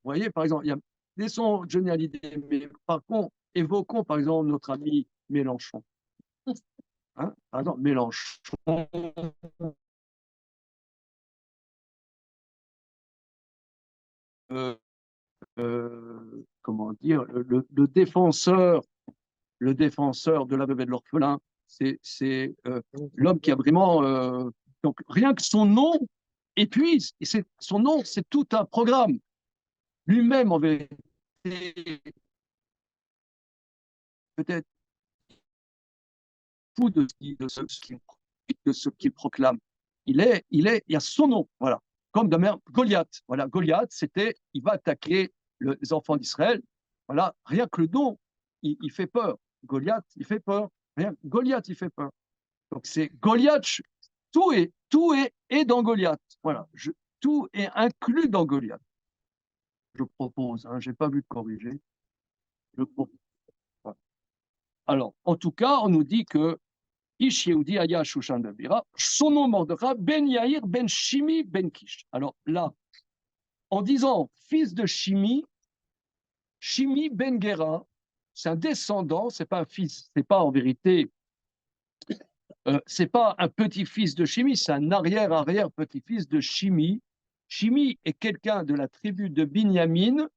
voyez, par exemple, il y a laissons Johnny Hallyday, mais par contre, évoquons par exemple notre ami Mélenchon. Hein? Par exemple, Mélenchon. Comment dire, le défenseur de la veuve et de l'orphelin, c'est l'homme qui a vraiment. Donc, rien que son nom épuise. Et son nom, c'est tout un programme. Lui-même, en vérité, peut-être fou de ce qu'il proclame. Il y a son nom, voilà. Comme de même Goliath. Voilà, Goliath, il va attaquer les enfants d'Israël. Voilà, rien que le nom, il fait peur. Goliath, il fait peur. Goliath, il fait peur. Donc c'est Goliath, tout est dans Goliath. Voilà, tout est inclus dans Goliath. Je propose, hein, je n'ai pas vu de corriger. Je propose. Voilà. Alors, en tout cas, on nous dit que Ish Yehudi Aya Shushan Dabira, son nom Mordechai ben Yair ben Shimi ben Kish. Alors là, en disant fils de Shimi, Shimi ben Gera, c'est un descendant, c'est pas un fils, c'est pas en vérité, c'est pas un petit-fils de Shimi, c'est un arrière-arrière-petit-fils de Shimi. Shimi est quelqu'un de la tribu de Binyamin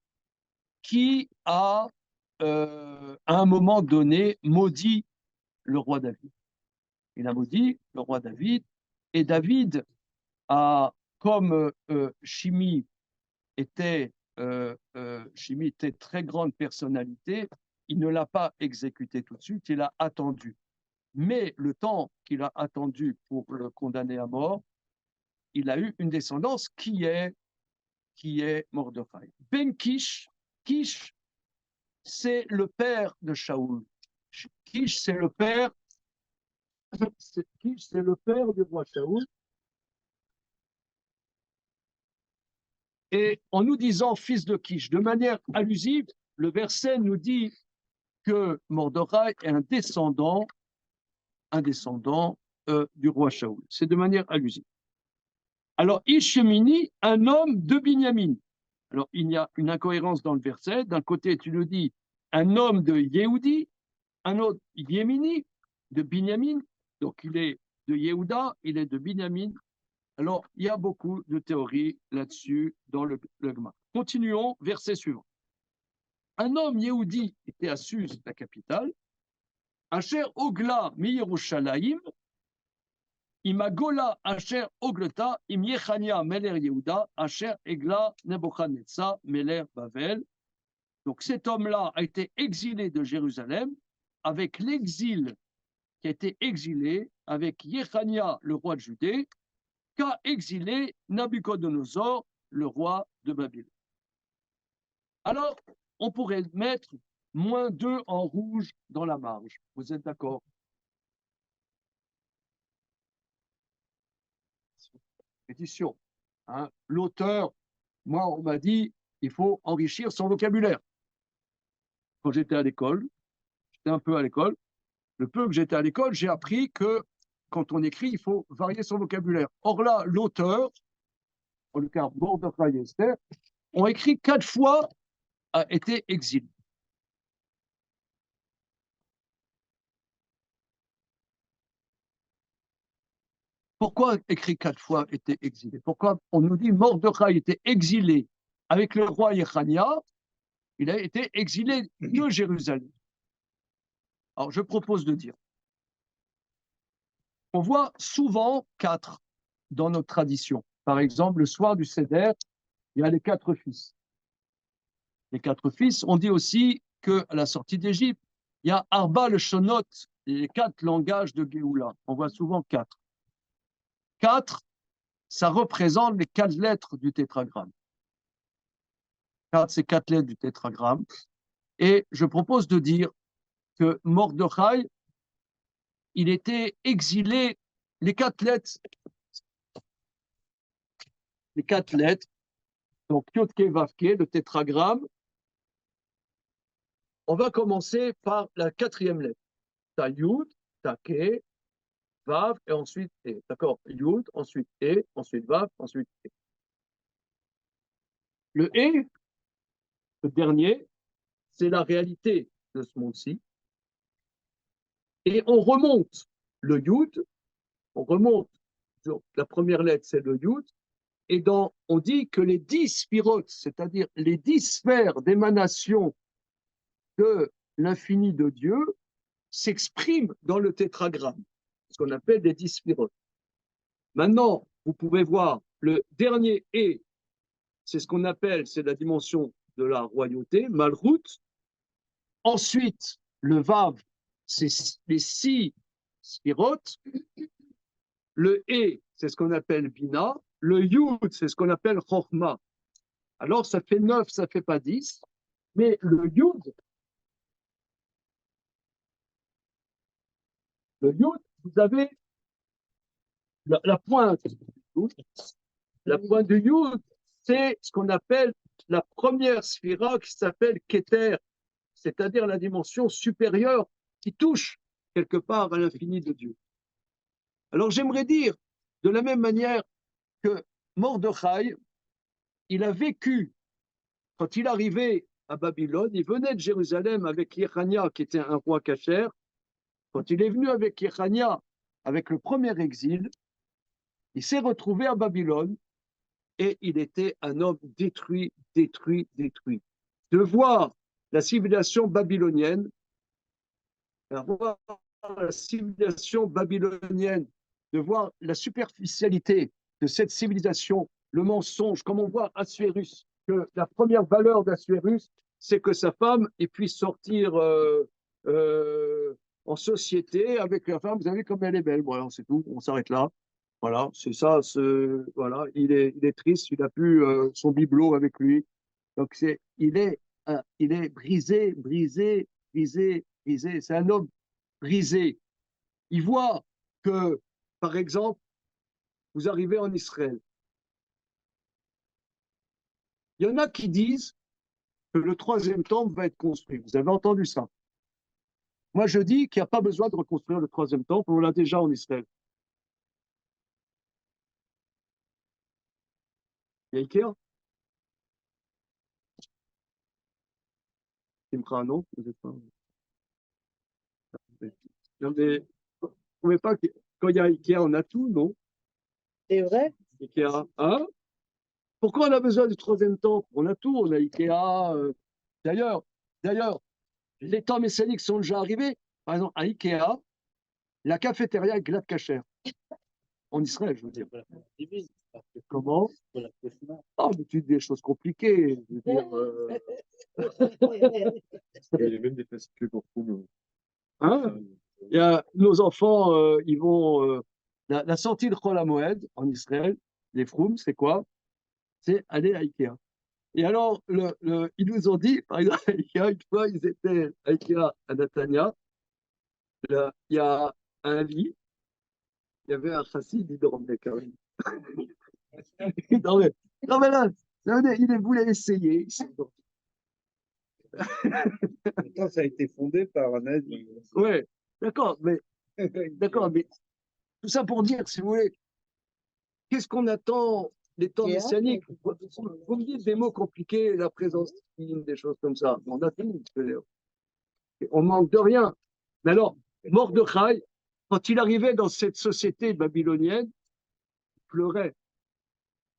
qui a, à un moment donné, maudit le roi David. Il a maudit le roi David, et David a, comme Shimi était très grande personnalité, il ne l'a pas exécuté tout de suite, il a attendu. Mais le temps qu'il a attendu pour le condamner à mort, il a eu une descendance qui est Mordechai. Ben Kish, c'est le père de Shaoul. Kish, c'est le père du roi Shaoul. Et en nous disant fils de Kish, de manière allusive, le verset nous dit que Mordechai est un descendant du roi Shaoul. C'est de manière allusive. Alors, Ishemini, un homme de Binyamin. Alors, il y a une incohérence dans le verset. D'un côté, tu nous dis un homme de Yehudi, un autre Yémini, de Binyamin. Donc, il est de Yehuda, il est de Binyamin. Alors, il y a beaucoup de théories là-dessus dans le Gemara. Continuons, verset suivant. Un homme Yehudi était à Suse, la capitale. Asher Ogla mi Yerushalayim, Imagola Asher Ogleta, Im Yechania Meler Yehuda, Asher Egla Nebuchadnezzar Meler Bavel. Donc cet homme-là a été exilé de Jérusalem avec l'exil qui a été exilé avec Yechania, le roi de Judée, qu'a exilé Nabuchodonosor, le roi de Babylone. Alors, on pourrait mettre -2 en rouge dans la marge. Vous êtes d'accord? Édition. Hein? L'auteur, moi, on m'a dit, il faut enrichir son vocabulaire. Quand j'étais à l'école, j'étais un peu à l'école, le peu que j'étais à l'école, j'ai appris que quand on écrit, il faut varier son vocabulaire. Or là, l'auteur, en le cas Mordechai et Esther, ont écrit 4 fois a été exilé. Pourquoi écrit 4 fois était exilé? Pourquoi on nous dit Mordechai était exilé avec le roi Yechania? Il a été exilé de Jérusalem. Alors je propose de dire, on voit souvent 4 dans notre tradition. Par exemple, le soir du Seder, il y a les 4 fils. Les 4 fils, on dit aussi qu'à la sortie d'Égypte, il y a Arba le Shonot, les 4 langages de Géoula. On voit souvent 4. 4, ça représente les 4 lettres du tétragramme. 4, c'est 4 lettres du tétragramme. Et je propose de dire que Mordechai, il était exilé, les 4 lettres, donc Yotke Vavke, le tétragramme. On va commencer par la 4e lettre. T'as Yud, t'as Ke, Vav, et ensuite E. D'accord? Yud, ensuite E, ensuite Vav, ensuite E. Le E, le dernier, c'est la réalité de ce monde-ci. Et on remonte le Yud, on remonte, la première lettre, c'est le Yud, et on dit que les 10 sphirotes, c'est-à-dire les 10 sphères d'émanation de l'infini de Dieu, s'expriment dans le tétragramme, ce qu'on appelle les 10 sphirotes. Maintenant, vous pouvez voir le dernier E, c'est ce qu'on appelle, c'est la dimension de la royauté, Malchut. Ensuite, le Vav, c'est les 6 sphirotes. Le E, c'est ce qu'on appelle Bina. Le Yud, c'est ce qu'on appelle Chochma. Alors, ça fait 9, ça ne fait pas 10. Mais le Yud, vous avez la pointe. La pointe du Yud, c'est ce qu'on appelle la première sphira qui s'appelle Keter, c'est-à-dire la dimension supérieure qui touche quelque part à l'infini de Dieu. Alors j'aimerais dire, de la même manière que Mordechai, il a vécu, quand il arrivait à Babylone, il venait de Jérusalem avec Yechania, qui était un roi cachère. Quand il est venu avec Yechania, avec le premier exil, il s'est retrouvé à Babylone et il était un homme détruit, détruit, détruit. De voir la civilisation babylonienne, de voir la civilisation babylonienne, de voir la superficialité de cette civilisation, le mensonge, comme on voit Assuérus, que la première valeur d'Assuérus, c'est que sa femme puisse sortir en société avec la femme. Vous savez comme elle est belle. Voilà, c'est tout. On s'arrête là. Voilà, c'est ça. Voilà, il est triste. Il a plus son bibelot avec lui. Donc il est brisé, brisé, brisé, brisé. C'est un homme brisé. Il voit que, par exemple, vous arrivez en Israël. Il y en a qui disent que le troisième temple va être construit. Vous avez entendu ça? Moi, je dis qu'il n'y a pas besoin de reconstruire le troisième temple, on l'a déjà en Israël. Il y a Ikea? Il me fera un nom, vous êtes pas. Non, mais vous ne trouvez pas que quand il y a Ikea, on a tout, non? C'est vrai? Ikea, hein? Pourquoi on a besoin du troisième temple? On a tout, on a Ikea. D'ailleurs, les temps messianiques sont déjà arrivés. Par exemple, à Ikea, la cafétéria est glatt cachère. En Israël, je veux dire. Comment? Ah, mais tu dis des choses compliquées. Je veux dire, Il y a même des fascicules pour tout. hein? Il y a, nos enfants, ils vont. La sortie de Chol HaMoed en Israël, les Froum, c'est quoi? C'est aller à Ikea. Et alors, ils nous ont dit, par exemple, à Ikea, une fois, ils étaient à Ikea à Netanya, là, il y a un lit, il y avait un chassid, il dormait quand même. Il dormait. Non, mais là, ça veut dire, il voulait essayer. Il s'est endormi. Pourtant, ça a été fondé par un nazi. Ouais, d'accord, mais tout ça pour dire, si vous voulez, qu'est-ce qu'on attend des temps messianiques? Vous me dites des mots compliqués, la présence divine, des choses comme ça. On a tout. On manque de rien. Mais alors, Mordechai, quand il arrivait dans cette société babylonienne, il pleurait,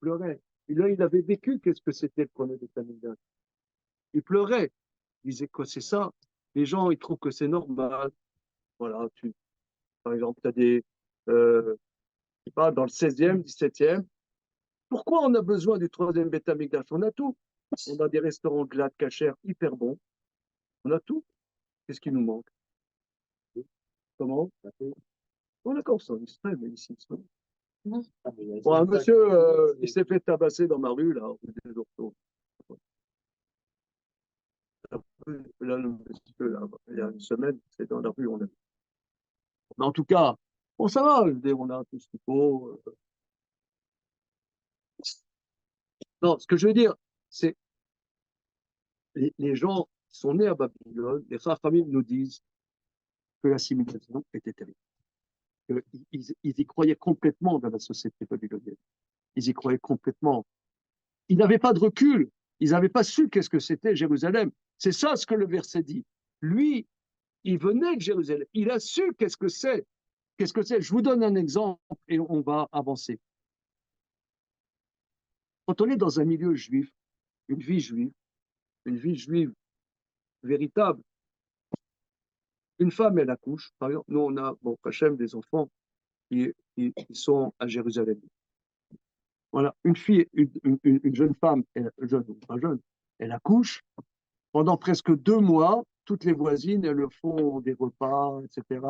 pleurait. Et là, il avait vécu qu'est-ce que c'était le premier Beth Amikdash. Il pleurait. Il disait quoi, c'est ça? Les gens, ils trouvent que c'est normal. Voilà, par exemple, tu as des, je sais pas, dans le 16e, 17e. Pourquoi on a besoin du troisième Beth Amikdash? On a tout. On a des restaurants glad, cachers, hyper bons. On a tout. Qu'est-ce qui nous manque? Comment? On a comme ça, en Israël, mais ici, bon, un monsieur, il s'est fait tabasser dans ma rue, là, au bout des jours. Là, le monsieur, là, il y a une semaine, c'est dans la rue, on a. Mais en tout cas, bon, ça va, je veux dire, on a tout ce qu'il faut. Non, ce que je veux dire, c'est les gens qui sont nés à Babylone, les Chachamim nous disent que l'assimilation était terrible. Ils y croyaient complètement dans la société babylonienne. Ils y croyaient complètement. Ils n'avaient pas de recul. Ils n'avaient pas su qu'est-ce que c'était Jérusalem. C'est ça ce que le verset dit. Lui, il venait de Jérusalem. Il a su qu'est-ce que c'est. Qu'est-ce que c'est? Je vous donne un exemple et on va avancer. Quand on est dans un milieu juif, une vie juive véritable, une femme, elle accouche. Par exemple, nous, on a, bon, Hachem, des enfants qui sont à Jérusalem. Voilà, une fille, une jeune femme, jeune ou pas jeune, elle accouche. Pendant presque 2 mois, toutes les voisines, elles font des repas, etc.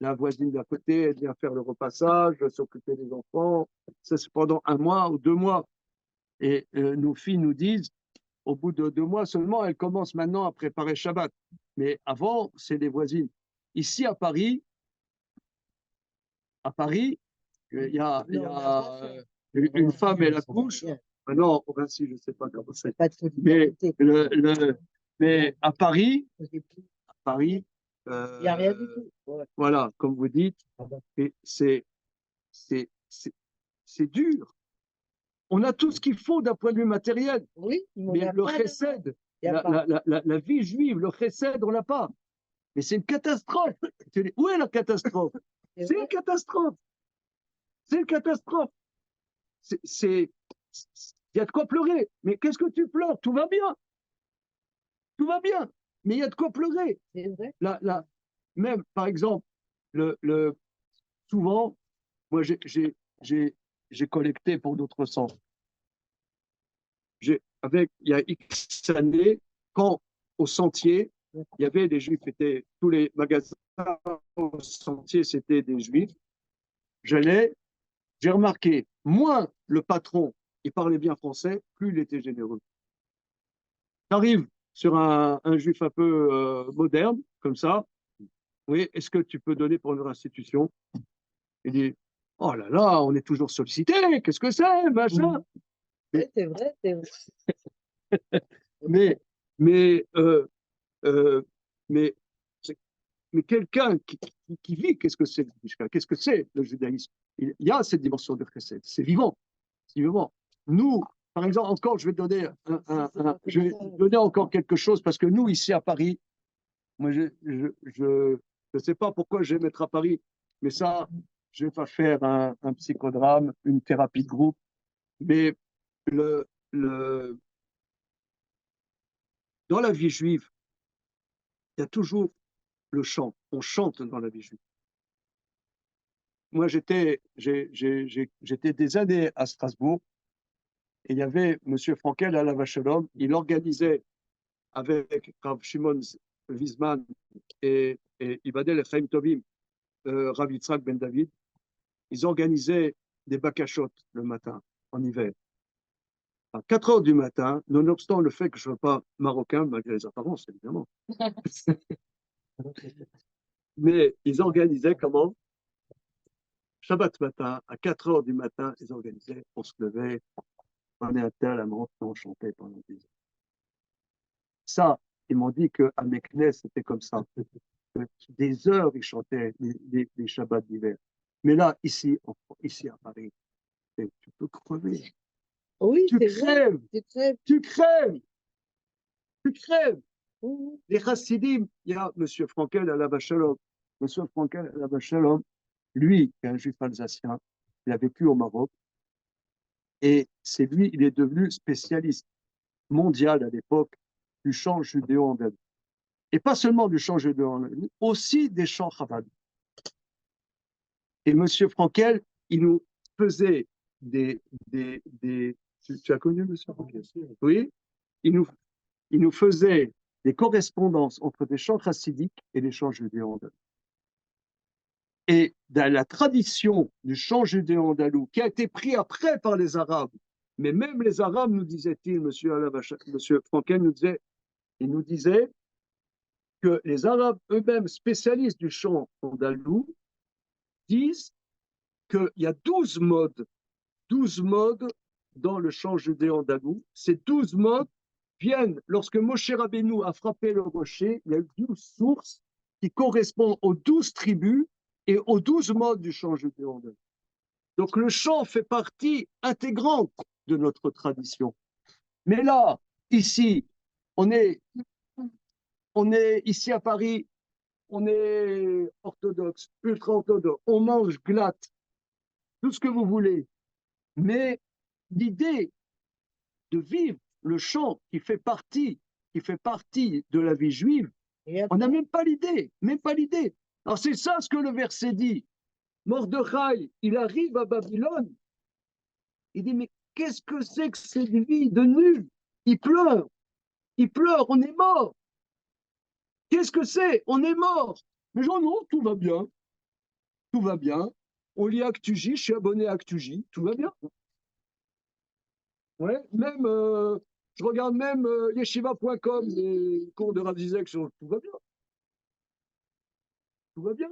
La voisine d'à côté, elle vient faire le repassage, s'occuper des enfants. Ça, c'est pendant 1 mois ou 2 mois. Et nos filles nous disent, au bout de 2 mois seulement, elles commencent maintenant à préparer Shabbat. Mais avant, c'est les voisines. Ici, à Paris, il y a une femme, elle accouche. Non, au Vinci, je ne sais pas comment c'est. Mais à Paris, il n'y a rien du tout. Ouais. Voilà, comme vous dites, c'est dur. On a tout ce qu'il faut d'un point de vue matériel, Oui, mais le chesed, Il y a pas. La vie juive, le chesed, on l'a pas. Mais c'est une catastrophe. Où est la catastrophe? C'est une catastrophe. C'est une catastrophe. Il y a de quoi pleurer. Mais qu'est-ce que tu pleures? Tout va bien. Tout va bien. Mais il y a de quoi pleurer. C'est vrai. Même, par exemple, souvent, moi, j'ai collecté pour d'autres centres. Il y a X années, quand au Sentier, il y avait des Juifs, tous les magasins au Sentier, c'était des Juifs. J'ai remarqué, moins le patron, il parlait bien français, plus il était généreux. Tu arrives sur un Juif un peu moderne, comme ça, oui, est-ce que tu peux donner pour notre institution? Il dit, oh là là, on est toujours sollicité, qu'est-ce que c'est, machin? Ouais, c'est vrai, c'est vrai. Mais, mais, euh, euh, mais, mais quelqu'un qui vit, qu'est-ce que c'est Qu'est-ce que c'est le judaïsme? Il y a cette dimension de chesed, c'est vivant, c'est vivant. Nous, par exemple, encore, je vais je vais donner encore quelque chose parce que nous, ici à Paris, moi, je sais pas pourquoi je vais mettre à Paris, mais ça, je vais pas faire un psychodrame, une thérapie de groupe, mais le, le, dans la vie juive, il y a toujours le chant. On chante dans la vie juive. Moi, j'étais des années à Strasbourg et il y avait M. Frankel à la Vachelom. Il organisait avec Rav Shimon Wiesman et Ibadel Chaim Tovim, Rav Yitzhak Ben David, ils organisaient des bakashot le matin, en hiver. À 4 heures du matin, nonobstant le fait que je ne sois pas marocain, malgré les apparences, évidemment. Mais ils organisaient comment? Shabbat matin, à 4 heures du matin, ils organisaient, on se levait, on est à terre, la montre, on chantait pendant 10 heures. Ça, ils m'ont dit qu'à Meknes, c'était comme ça. Des heures, ils chantaient les Shabbats d'hiver. Mais là, ici à Paris, tu peux crever. Oui, Tu c'est vrai. crèves, Tu crèves. tu crèves, tu crèves. Mhm. Les chassidim, il y a M. Frankel à la Vachelom. M. Frankel à la Vachelom, lui, qui est un juif alsacien, il a vécu au Maroc. Et c'est lui, il est devenu spécialiste mondial à l'époque du chant judéo-andalou. Et pas seulement du chant judéo-andalou, aussi des chants chabad. Et M. Frankel, il nous faisait tu as connu M. Frankel? Oui, il nous faisait des correspondances entre des chants chassidiques et des chants judéo-andalous. Et dans la tradition du chant judéo-andalou, qui a été pris après par les Arabes, mais même les Arabes, nous disait-il, M. Frankel nous disait que les Arabes eux-mêmes, spécialistes du chant andalou, disent qu'il y a 12 modes dans le chant judéo-andalou. Ces 12 modes viennent, lorsque Moshe Rabbeinu a frappé le rocher, il y a eu 12 sources qui correspondent aux 12 tribus et aux 12 modes du chant judéo-andalou. Donc le chant fait partie intégrante de notre tradition. Mais là, ici, on est ici à Paris, on est orthodoxe, ultra-orthodoxe, on mange glatte, tout ce que vous voulez. Mais l'idée de vivre le chant qui fait partie de la vie juive, on n'a même pas l'idée, même pas l'idée. Alors c'est ça ce que le verset dit. Mordechai, il arrive à Babylone, il dit, mais qu'est-ce que c'est que cette vie de nul? Il pleure, on est mort. Qu'est-ce que c'est? On est mort. Mais genre, non, tout va bien. Tout va bien. On lit ActuJ, je suis abonné à ActuJ, tout va bien. Ouais, même, je regarde même yeshiva.com, les cours de Rav Zizek, tout va bien. Tout va bien.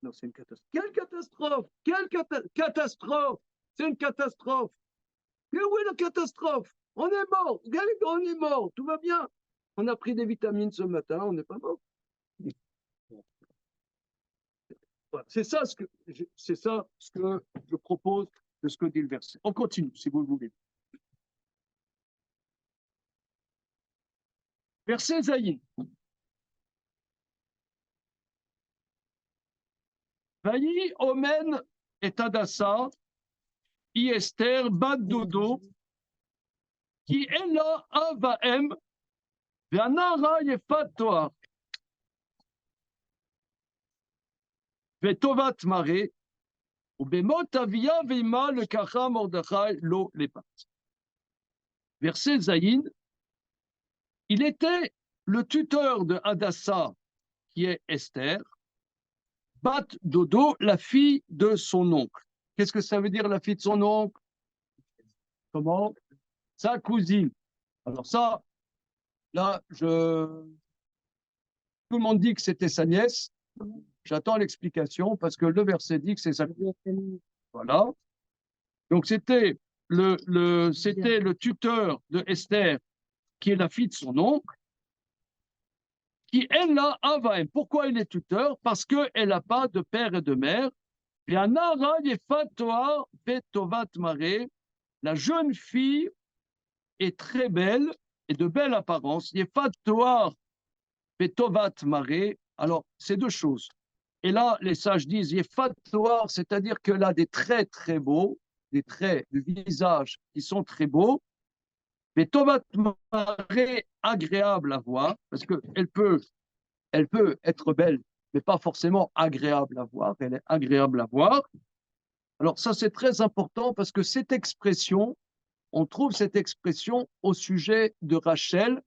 Non, c'est une catastrophe. Quelle catastrophe? Catastrophe? C'est une catastrophe. Mais où est la catastrophe? On est mort. On est mort. Tout va bien. On a pris des vitamines ce matin, on n'est pas mort. Voilà. C'est ça ce que je propose de ce que dit le verset. On continue, si vous le voulez. Verset Zayin. Vayi omen et Hadassa, I Esther, bat dodo, qui est là, avaem, ve'anara yefat toar, ve'tovat mare, ou bemot avia ve'ima le kacha Mordechai lo lepat. Verset Zayin, il était le tuteur de Hadassa, qui est Esther, bat dodo, la fille de son oncle. Qu'est-ce que ça veut dire, la fille de son oncle? Comment? Sa cousine. Alors ça, là, tout le monde dit que c'était sa nièce. J'attends l'explication parce que le verset dit que c'est sa cousine. Voilà. Donc c'était le tuteur de Esther, qui est la fille de son oncle, qui elle là avaim. Pourquoi il est tuteur? Parce qu'elle n'a pas de père et de mère. La jeune fille est très belle et de belle apparence. Alors, c'est deux choses. Et là, les sages disent c'est-à-dire qu'elle a des traits très beaux, des traits du visage qui sont très beaux. Agréable à voir, parce qu'elle peut être belle, mais pas forcément agréable à voir. Elle est agréable à voir. Alors, ça, c'est très important parce que cette expression, on trouve cette expression au sujet de Rachel,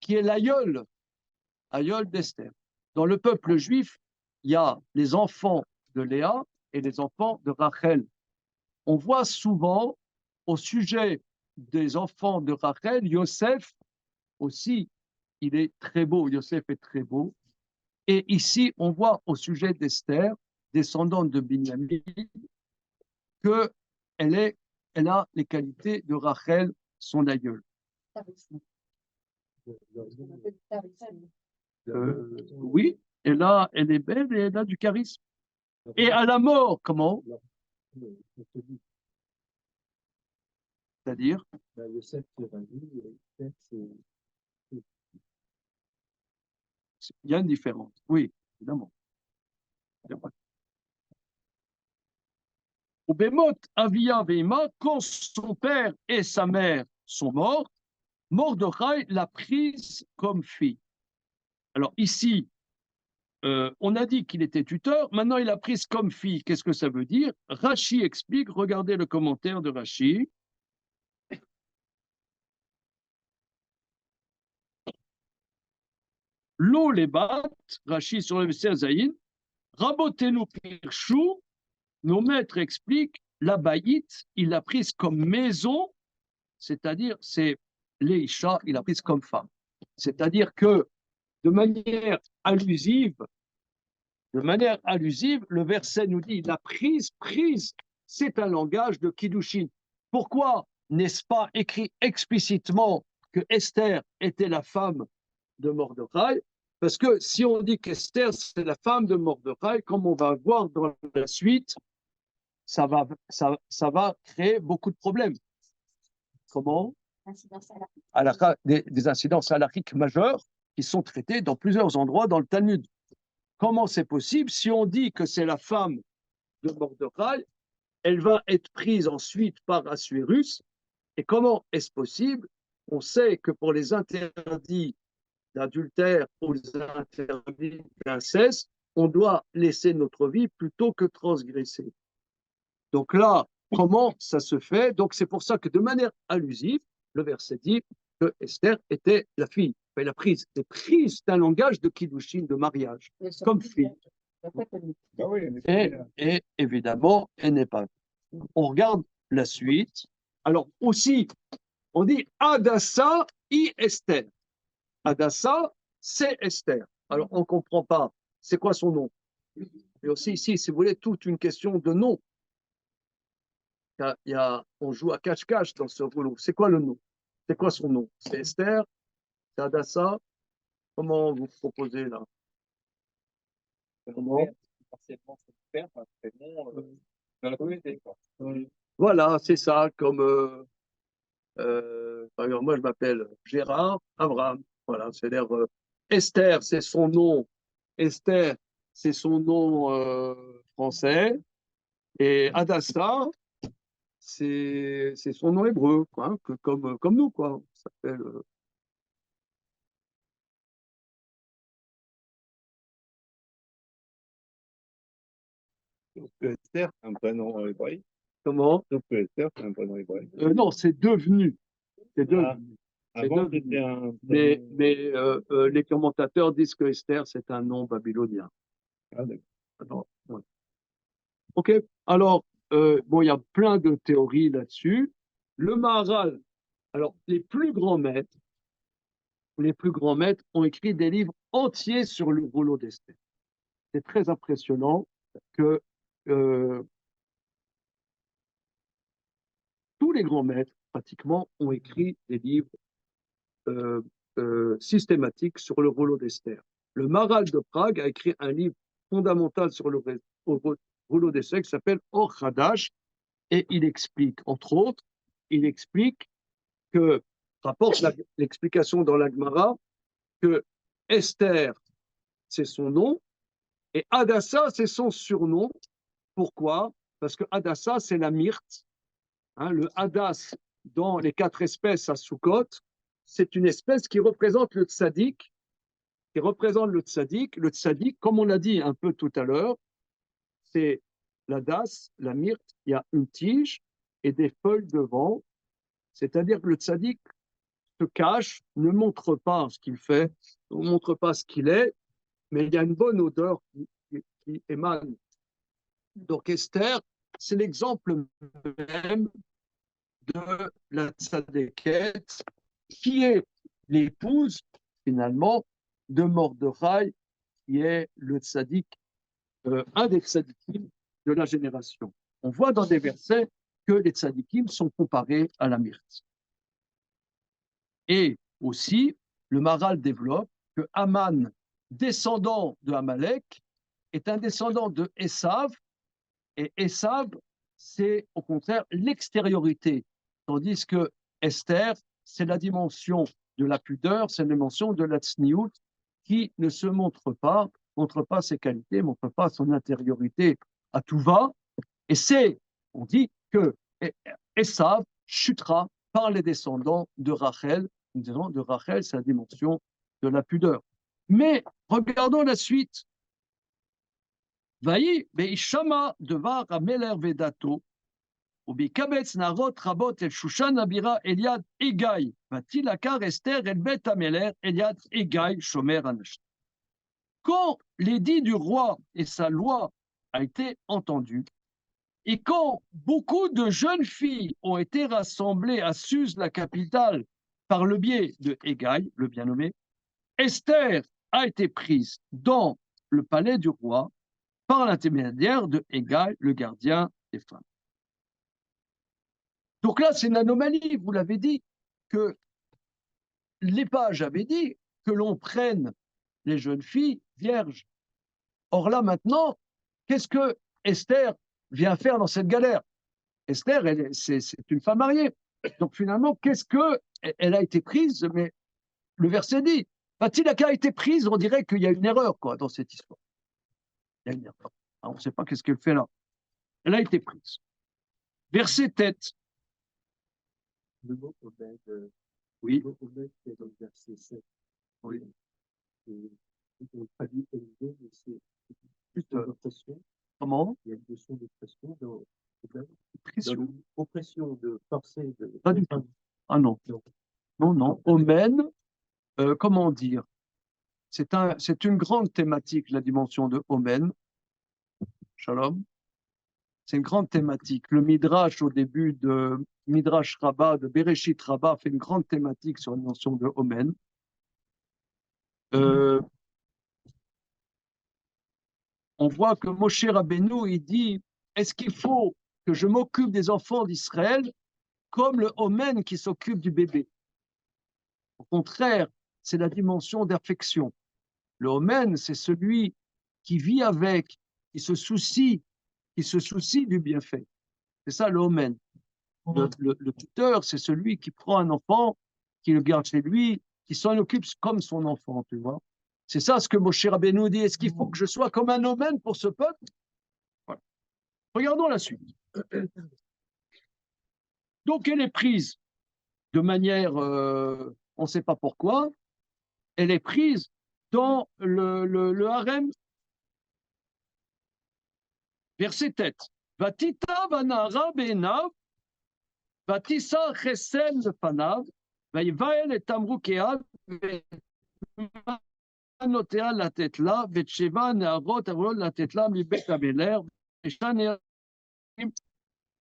qui est l'aïeul d'Esther. Dans le peuple juif, il y a les enfants de Léa et les enfants de Rachel. On voit souvent au sujet des enfants de Rachel, Yosef aussi, il est très beau, Yosef est très beau. Et ici, on voit au sujet d'Esther, descendante de Binyamin, qu'elle a les qualités de Rachel, son aïeul. Oui, elle est belle et elle a du charisme. Et à la mort, comment? C'est-à-dire? Il y a une différence, oui, évidemment. Au Bémot, Avia Veima, quand son père et sa mère sont morts, Mordechai l'a prise comme fille. Alors ici, on a dit qu'il était tuteur, maintenant il l'a prise comme fille. Qu'est-ce que ça veut dire? Rashi explique, regardez le commentaire de Rashi. L'eau les bat, Rashi sur le verset Zayin, Rabotenu Pirshu, nos maîtres expliquent, la baït, il l'a prise comme maison, c'est-à-dire, c'est l'Eisha, il l'a prise comme femme. C'est-à-dire que, de manière allusive, le verset nous dit, la prise, c'est un langage de Kiddushin. Pourquoi n'est-ce pas écrit explicitement que Esther était la femme de Mordechai? Parce que si on dit qu'Esther, c'est la femme de Mordechai, comme on va voir dans la suite, ça va créer beaucoup de problèmes. Comment? Des incidences halakhiques majeures qui sont traitées dans plusieurs endroits dans le Talmud. Comment c'est possible? Si on dit que c'est la femme de Mordechai, elle va être prise ensuite par Assuérus. Et comment est-ce possible? On sait que pour les interdits d'adultère ou les interdits d'inceste, on doit laisser notre vie plutôt que transgresser. Donc là, comment ça se fait? Donc c'est pour ça que de manière allusive, le verset dit que Esther était la fille. Elle a prise. Et prise, c'est un langage de Kiddushin, de mariage, comme fille. Et évidemment, elle n'est pas. On regarde la suite. Alors aussi, on dit Hadassa i Esther. Hadassa, c'est Esther. Alors on ne comprend pas. C'est quoi son nom? Et aussi ici, si vous voulez, toute une question de nom. On joue à cache-cache dans ce rouleau. C'est quoi le nom? C'est quoi son nom? C'est Esther? C'est Hadassa? Comment vous proposez là? Comment? Voilà, c'est ça. Comme par exemple, moi je m'appelle Gérard Abraham. Voilà, c'est-à-dire Esther, c'est son nom. Esther, c'est son nom français. Et Hadassah, c'est son nom hébreu, quoi, hein, comme nous, quoi. Ça s'appelle, Sauf que Esther, c'est un prénom hébraïque. comment? Sauf que Esther, c'est un prénom hébraïque. Non, c'est devenu. C'est Ah, devenu. avant, devenu. c'était un Mais, prénom. les commentateurs disent que Esther, c'est un nom babylonien. Ah, d'accord. Alors, ouais. OK. Alors, bon, il y a plein de théories là-dessus. Le Maharal, alors, les plus grands maîtres ont écrit des livres entiers sur le rouleau d'Esther. C'est très impressionnant que tous les grands maîtres, pratiquement, ont écrit des livres euh, systématiques sur le rouleau d'Esther. Le Maharal de Prague a écrit un livre fondamental sur le rouleau d'Esther qui s'appelle Or Hadash, et il explique, entre autres, il explique que, rapporte l'explication dans la Gemara, que Esther, c'est son nom, et Hadassah, c'est son surnom. Pourquoi? Parce que Hadassah, c'est la myrte. Hein, le Hadass, dans les 4 espèces à Sukkot, c'est une espèce qui représente le tzaddik, qui représente le tzaddik. Le tzaddik, comme on l'a dit un peu tout à l'heure, c'est l'Hadass, la myrte, il y a une tige et des feuilles devant, c'est-à-dire que le tzaddik se cache, ne montre pas ce qu'il fait, ne montre pas ce qu'il est, mais il y a une bonne odeur qui émane. Donc Esther, c'est l'exemple même de la tzadékette qui est l'épouse, finalement, de Mordechai, qui est le tzaddik, un des tzadikim de la génération. On voit dans des versets que les tzadikim sont comparés à la myrte. Et aussi, le Maharal développe que Aman, descendant de Amalek, est un descendant de Esav, et Esav, c'est au contraire l'extériorité, tandis que Esther, c'est la dimension de la pudeur, c'est la dimension de la tsniout, qui ne se montre pas ses qualités, montre pas son intériorité à tout va, et c'est, on dit que Esav chutera par les descendants de Rachel. De Rachel, c'est la dimension de la pudeur. Mais regardons la suite. Vaï, Beishama devar Ameler Vedato, ובקבץ נערות רבות אל שושן הבירה אל יד עגי, ותילקח אסתר אל בית המלך אל יד עגי, שומר הנשים. Quand l'édit du roi et sa loi a été entendu, et quand beaucoup de jeunes filles ont été rassemblées à Suse, la capitale, par le biais de Hégai, le bien nommé, Esther a été prise dans le palais du roi par l'intermédiaire de Hégai, le gardien des femmes. Donc là, c'est une anomalie, vous l'avez dit, que les pages avaient dit que l'on prenne les jeunes filles vierges. Or là, maintenant, qu'est-ce que Esther vient faire dans cette galère? Esther, c'est une femme mariée. Donc finalement, qu'est-ce qu'elle a été prise? Mais le verset dit, Fatilaka a été prise, on dirait qu'il y a une erreur quoi, dans cette histoire. Il y a une erreur. Alors, on ne sait pas qu'est-ce qu'elle fait là. Elle a été prise. Verset tête. Le mot Obed, Oui. le mot Obed, c'est dans le verset 7. Oui. Et on traduit Obed, mais c'est Juste, une oppression. comment? Il y a une notion d'oppression dans Pression. l'oppression de forcer. Pas du tout. Ah non. Non, non. Omen, comment dire? C'est une grande thématique, la dimension de Omen. Shalom. C'est une grande thématique. Le Midrash, au début de Midrash Rabbah, de Bereshit Rabbah, fait une grande thématique sur la dimension de Omen. On voit que Moshe Rabbeinu, il dit, est-ce qu'il faut que je m'occupe des enfants d'Israël comme le Omen qui s'occupe du bébé? Au contraire, c'est la dimension d'affection. Le Omen, c'est celui qui vit avec, qui se soucie du bienfait. C'est ça le Omen. Le tuteur, c'est celui qui prend un enfant, qui le garde chez lui, qui s'en occupe comme son enfant, tu vois. C'est ça ce que Moshe Rabbeinu dit. Est-ce qu'il faut que je sois comme un omen pour ce peuple? Voilà. Regardons la suite. Donc, elle est prise de manière, on ne sait pas pourquoi, elle est prise dans le harem. Verset tête. Vatita vanara be'enav, vatisa chesem lefanav, vayivael et amrukeav, ve'anotea latet la, ve'tsheva ne'arot arot latet la mibet abeler, ve'shta ne'arim.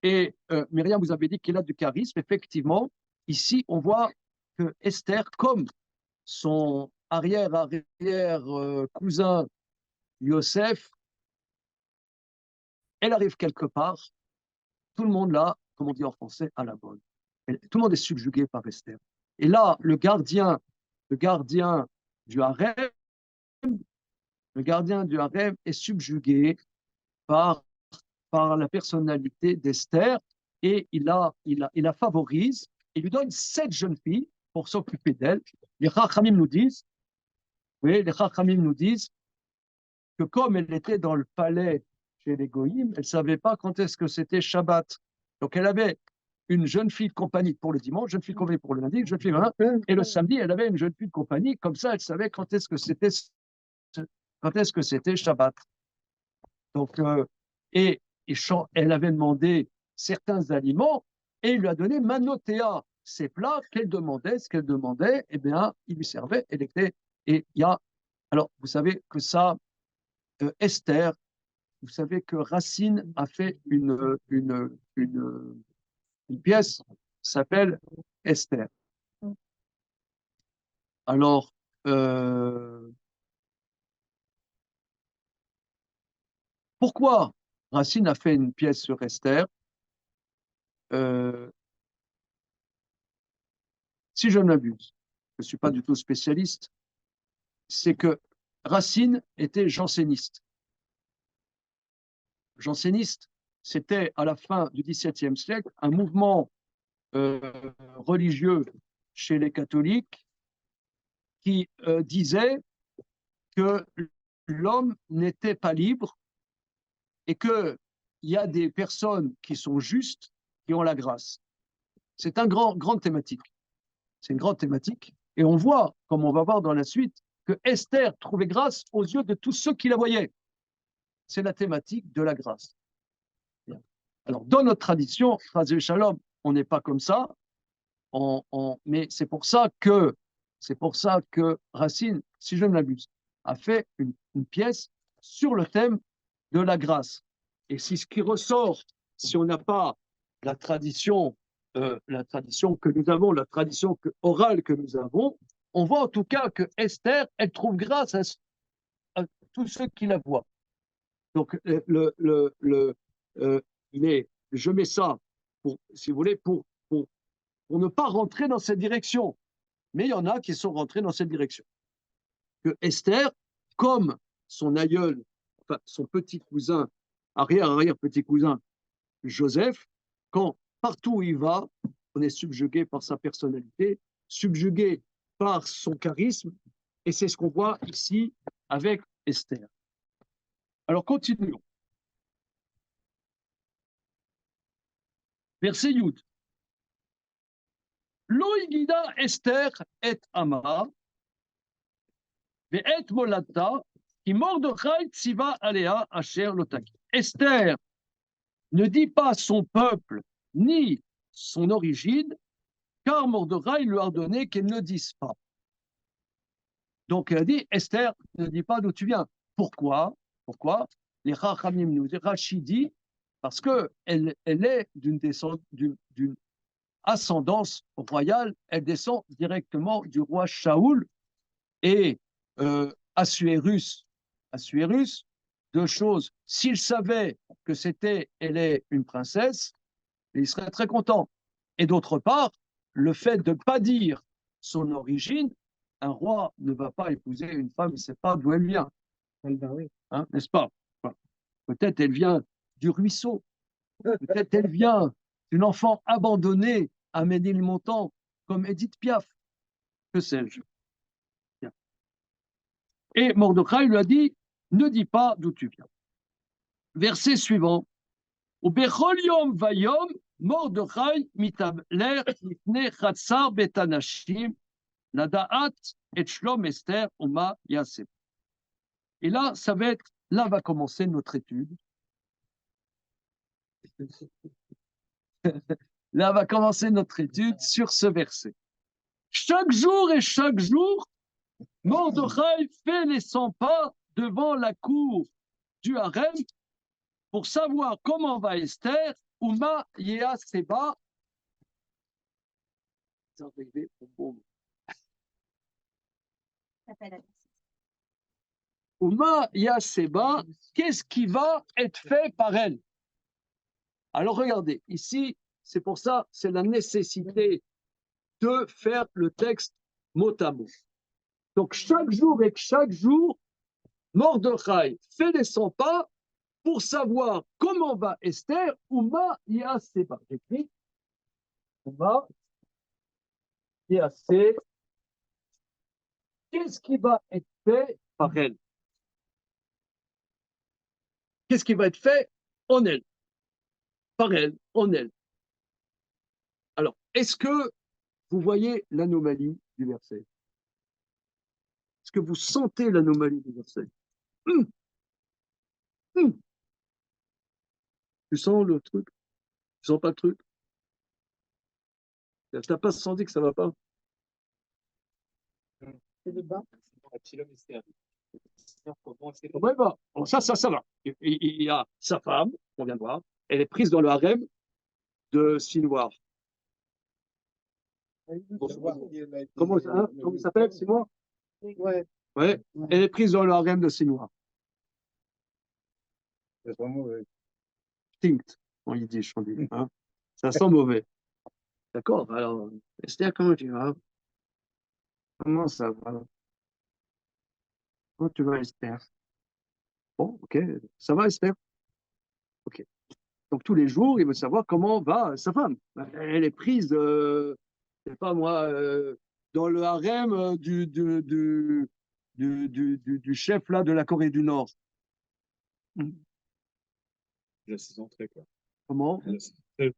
Et Myriam, vous avez dit qu'il a du charisme. Effectivement, ici, on voit que Esther, comme son arrière-cousin Yosef, elle arrive quelque part, tout le monde là, comme on dit en français, à la bonne. Tout le monde est subjugué par Esther. Et là, le gardien du harem, est subjugué par la personnalité d'Esther et il la favorise. Il lui donne 7 jeunes filles pour s'occuper d'elle. Les Chachamim nous disent que comme elle était dans le palais chez les Goïms, elle ne savait pas quand est-ce que c'était Shabbat. Donc elle avait une jeune fille de compagnie pour le dimanche, jeune fille de compagnie pour le lundi, jeune fille, et le samedi, elle avait une jeune fille de compagnie. Comme ça, elle savait quand est-ce que c'était Shabbat. Donc, elle avait demandé certains aliments et il lui a donné manotéa, ces plats qu'elle demandait, ce qu'elle demandait, eh bien, il lui servait. Alors, vous savez que ça, Esther, vous savez que Racine a fait une pièce qui s'appelle Esther. Alors, pourquoi Racine a fait une pièce sur Esther? Si je ne m'abuse, je ne suis pas du tout spécialiste, c'est que Racine était janséniste. Janséniste, c'était à la fin du XVIIe siècle un mouvement religieux chez les catholiques qui disait que l'homme n'était pas libre et qu'il y a des personnes qui sont justes, qui ont la grâce. C'est une grande thématique. C'est une grande thématique. Et on voit, comme on va voir dans la suite, que Esther trouvait grâce aux yeux de tous ceux qui la voyaient. C'est la thématique de la grâce. Alors, dans notre tradition, Shalom, on n'est pas comme ça, mais c'est pour ça que Racine, si je ne m'abuse, a fait une pièce sur le thème de la grâce. Et c'est ce qui ressort, si on n'a pas la tradition que nous avons, la tradition orale que nous avons, on voit en tout cas que Esther, elle trouve grâce à tous ceux qui la voient. Donc, mais je mets ça, si vous voulez, pour ne pas rentrer dans cette direction. Mais il y en a qui sont rentrés dans cette direction. Que Esther, comme son aïeul, enfin son petit cousin, arrière-petit cousin, Joseph, quand partout où il va, on est subjugué par sa personnalité, subjugué par son charisme, et c'est ce qu'on voit ici avec Esther. Alors continuons. Verset Yud. Lo igida Esther et Amar, ve'et molata, qui Mordechai tziva alea asher lotaki. Esther ne dit pas son peuple ni son origine, car Mordechai lui a ordonné qu'elle ne dise pas. Donc elle a dit, Esther, ne dis pas d'où tu viens. Pourquoi? Les Chachamim nous disent, Rachid dit, parce qu'elle est d'une ascendance royale, elle descend directement du roi Shaoul et Assuérus, 2 choses. S'il savait que elle est une princesse, il serait très content. Et d'autre part, le fait de ne pas dire son origine, un roi ne va pas épouser une femme, il ne sait pas d'où elle vient. Hein, n'est-ce pas? Enfin, peut-être elle vient du ruisseau, peut-être elle vient d'une enfant abandonnée à Ménilmontant, comme Édith Piaf, que sais-je. Et Mordechai lui a dit, ne dis pas d'où tu viens. Verset suivant. Ubechol yom vayom, Mordechai mitabler mipnei chatzar bet anashim, lada'at et shlom Esther uma yaseh. Et là, là va commencer notre étude. Là va commencer notre étude sur ce verset. Chaque jour et chaque jour, Mordechai fait les 100 pas devant la cour du harem pour savoir comment va Esther, Uma Yea Seba. Uma Yea Seba, qu'est-ce qui va être fait par elle? Alors regardez, ici, c'est pour ça, c'est la nécessité de faire le texte mot à mot. Donc chaque jour, Mordechai fait les 100 pas pour savoir comment va Esther, Uma Yea Seba. J'écris Uma Yea Seba. Qu'est-ce qui va être fait par elle? Qu'est-ce qui va être fait en elle? Par elle, en elle. Alors, est-ce que vous voyez l'anomalie du verset? Est-ce que vous sentez l'anomalie du verset? Tu sens le truc? Tu sens pas le truc? Tu n'as pas senti que ça ne va pas? C'est le bas. Ouais, bah, bon, ça va. Il y a sa femme, on vient de voir, elle est prise dans le harem de Sinwar. Comment il s'appelle, Sinwar? Ouais. Ouais, elle est prise dans le harem de Sinwar. C'est pas mauvais. Stinkt, en yiddish, on dit. Hein? Ça sent mauvais. D'accord, alors, Esther, comment tu vas? Comment ça va? Comment tu vas, Esther? Bon, ok, ça va, Esther? Ok. Donc, tous les jours, il veut savoir comment va sa femme. Elle est prise, je sais pas moi, dans le harem du chef là, de la Corée du Nord. Il a ses entrées, quoi. Comment? Il a ses entrées.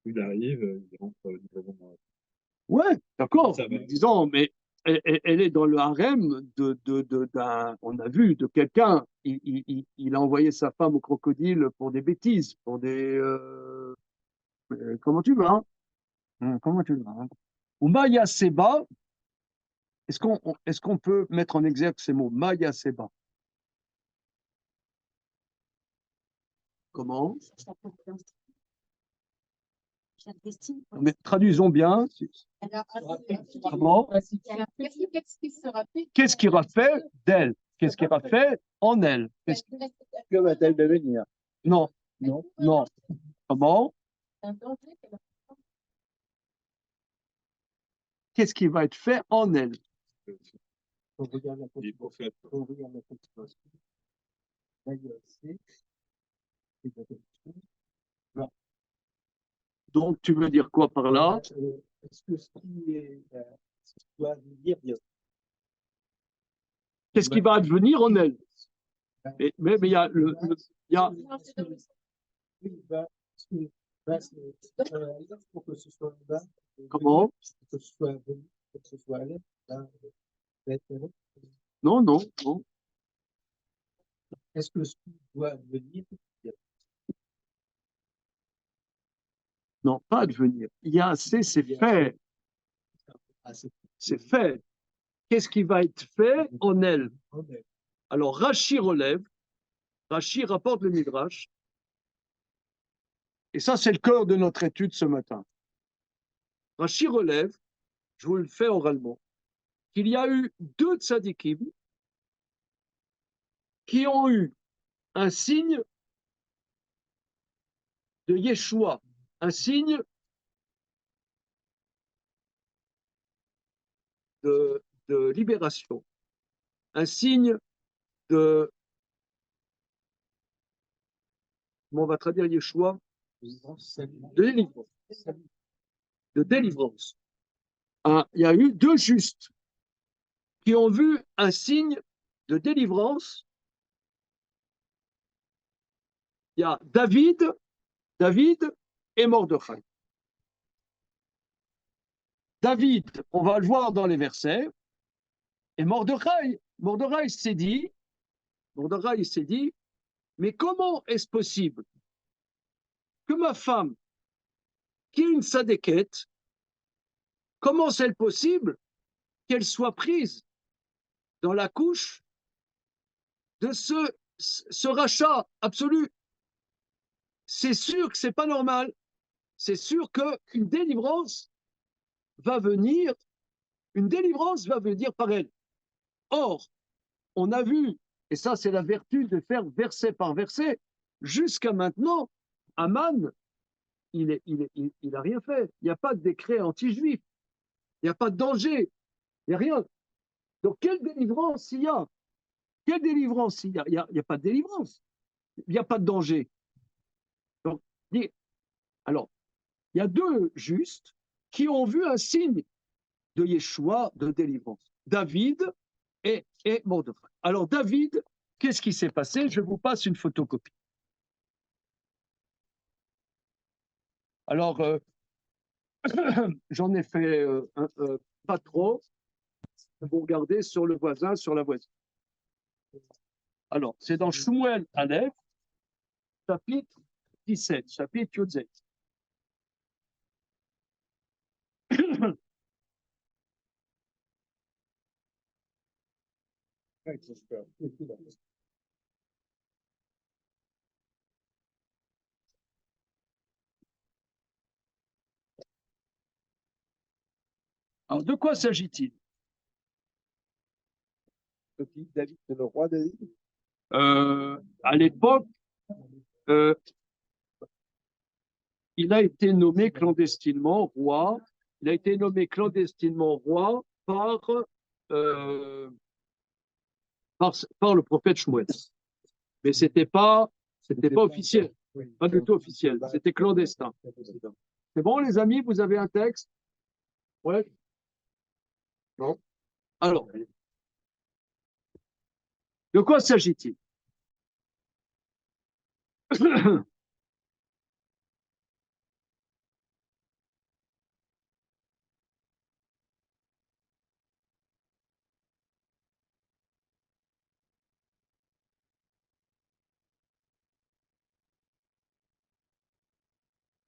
Il arrive, il rentre librement dans la... Ouais, d'accord. Ça va. Disons, mais elle est dans le harem on a vu, de quelqu'un. Il a envoyé sa femme au crocodile pour des bêtises, pour des. Comment tu vas? Comment tu vas? Ou Maya Seba, est-ce qu'on peut mettre en exergue ces mots? Maya Seba. Comment? Mais traduisons bien. Comment? Qu'est-ce qui aura fait d'elle? Qu'est-ce qui aura fait en elle? Que va-t-elle devenir? Non, non. Comment? Qu'est-ce qui va être fait en elle? On regarde la Il est pour faire. Non. Donc, tu veux dire quoi par là? Est-ce que ce qui doit venir bien? Qu'est-ce qui va advenir en elle? Mais il y a il y a. Pour que ce soit bas, Comment? pour que ce soit venu, pour que ce soit à l'aise, Non. est-ce que ce qui doit venir? Non, pas advenir. Il y a assez, c'est fait. C'est fait. Qu'est-ce qui va être fait en elle? Alors, Rachi relève. Rachi rapporte le Midrash. Et ça, c'est le cœur de notre étude ce matin. Rachi relève, je vous le fais oralement, qu'il y a eu 2 tzadikim qui ont eu un signe de Yeshua, un signe de libération, un signe de, comment on va traduire Yeshua? De délivrance. De délivrance. Il y a eu 2 justes qui ont vu un signe de délivrance, il y a David et Mordechai. David, on va le voir dans les versets, et Mordechai s'est dit, mais comment est-ce possible que ma femme, qui est une sadéquette, comment est-il possible qu'elle soit prise dans la couche de ce rachat absolu? C'est sûr que ce n'est pas normal. C'est sûr qu'une délivrance va venir, par elle. Or, on a vu, et ça c'est la vertu de faire verset par verset, jusqu'à maintenant, Aman, il n'a rien fait. Il n'y a pas de décret anti-juif. Il n'y a pas de danger. Il n'y a rien. Donc, quelle délivrance il y a? Quelle délivrance il y a? Il n'y a pas de délivrance. Il n'y a pas de danger. Donc, alors, il y a deux justes qui ont vu un signe de Yeshua, de délivrance. David et Mordechai. Alors, David, qu'est-ce qui s'est passé? Je vous passe une photocopie. Alors, j'en ai fait pas trop. Vous regardez sur le voisin, sur la voisine. Alors, c'est dans Shmuel Aleph, chapitre 17, chapitre Yud-Zet. Alors, de quoi s'agit-il? David, c'est le roi David. À l'époque, il a été nommé clandestinement roi. Il a été nommé clandestinement roi par le prophète Shmuel. Mais c'était pas officiel, pas du tout officiel. C'était clandestin. C'est bon, les amis, vous avez un texte? Ouais. Non. Alors, de quoi s'agit-il? Il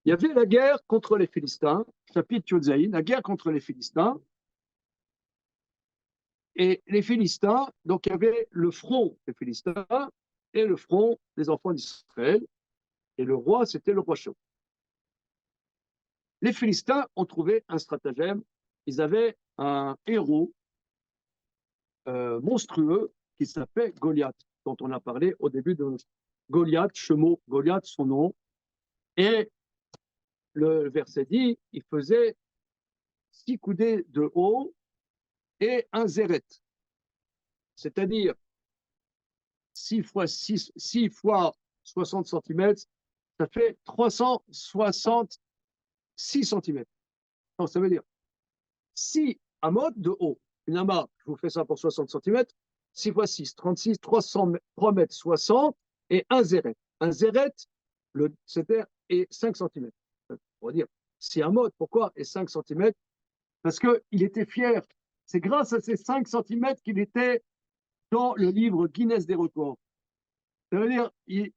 y avait la guerre contre les Philistins, chapitre Yud-Zaïn, la guerre contre les Philistins. Et les Philistins, donc il y avait le front des Philistins et le front des enfants d'Israël. Et le roi, c'était le roi Shaul. Les Philistins ont trouvé un stratagème. Ils avaient un héros monstrueux qui s'appelait Goliath, dont on a parlé au début de Goliath, Shemo, Goliath, son nom. Et le verset dit, il faisait 6 coudées de haut et un zéret. C'est-à-dire 6 fois 60 cm, ça fait 366 cm. Donc, ça veut dire 6 amotes de haut. Une amas, je vous fais ça pour 60 cm, 6 fois 6, 36, 3 mètres 60 et un zéret. Un zéret, c'était 5 cm. On va dire 6 amotes, pourquoi? Et 5 cm, parce qu'il était fier. C'est grâce à ces 5 cm qu'il était dans le livre Guinness des records. Ça veut dire, il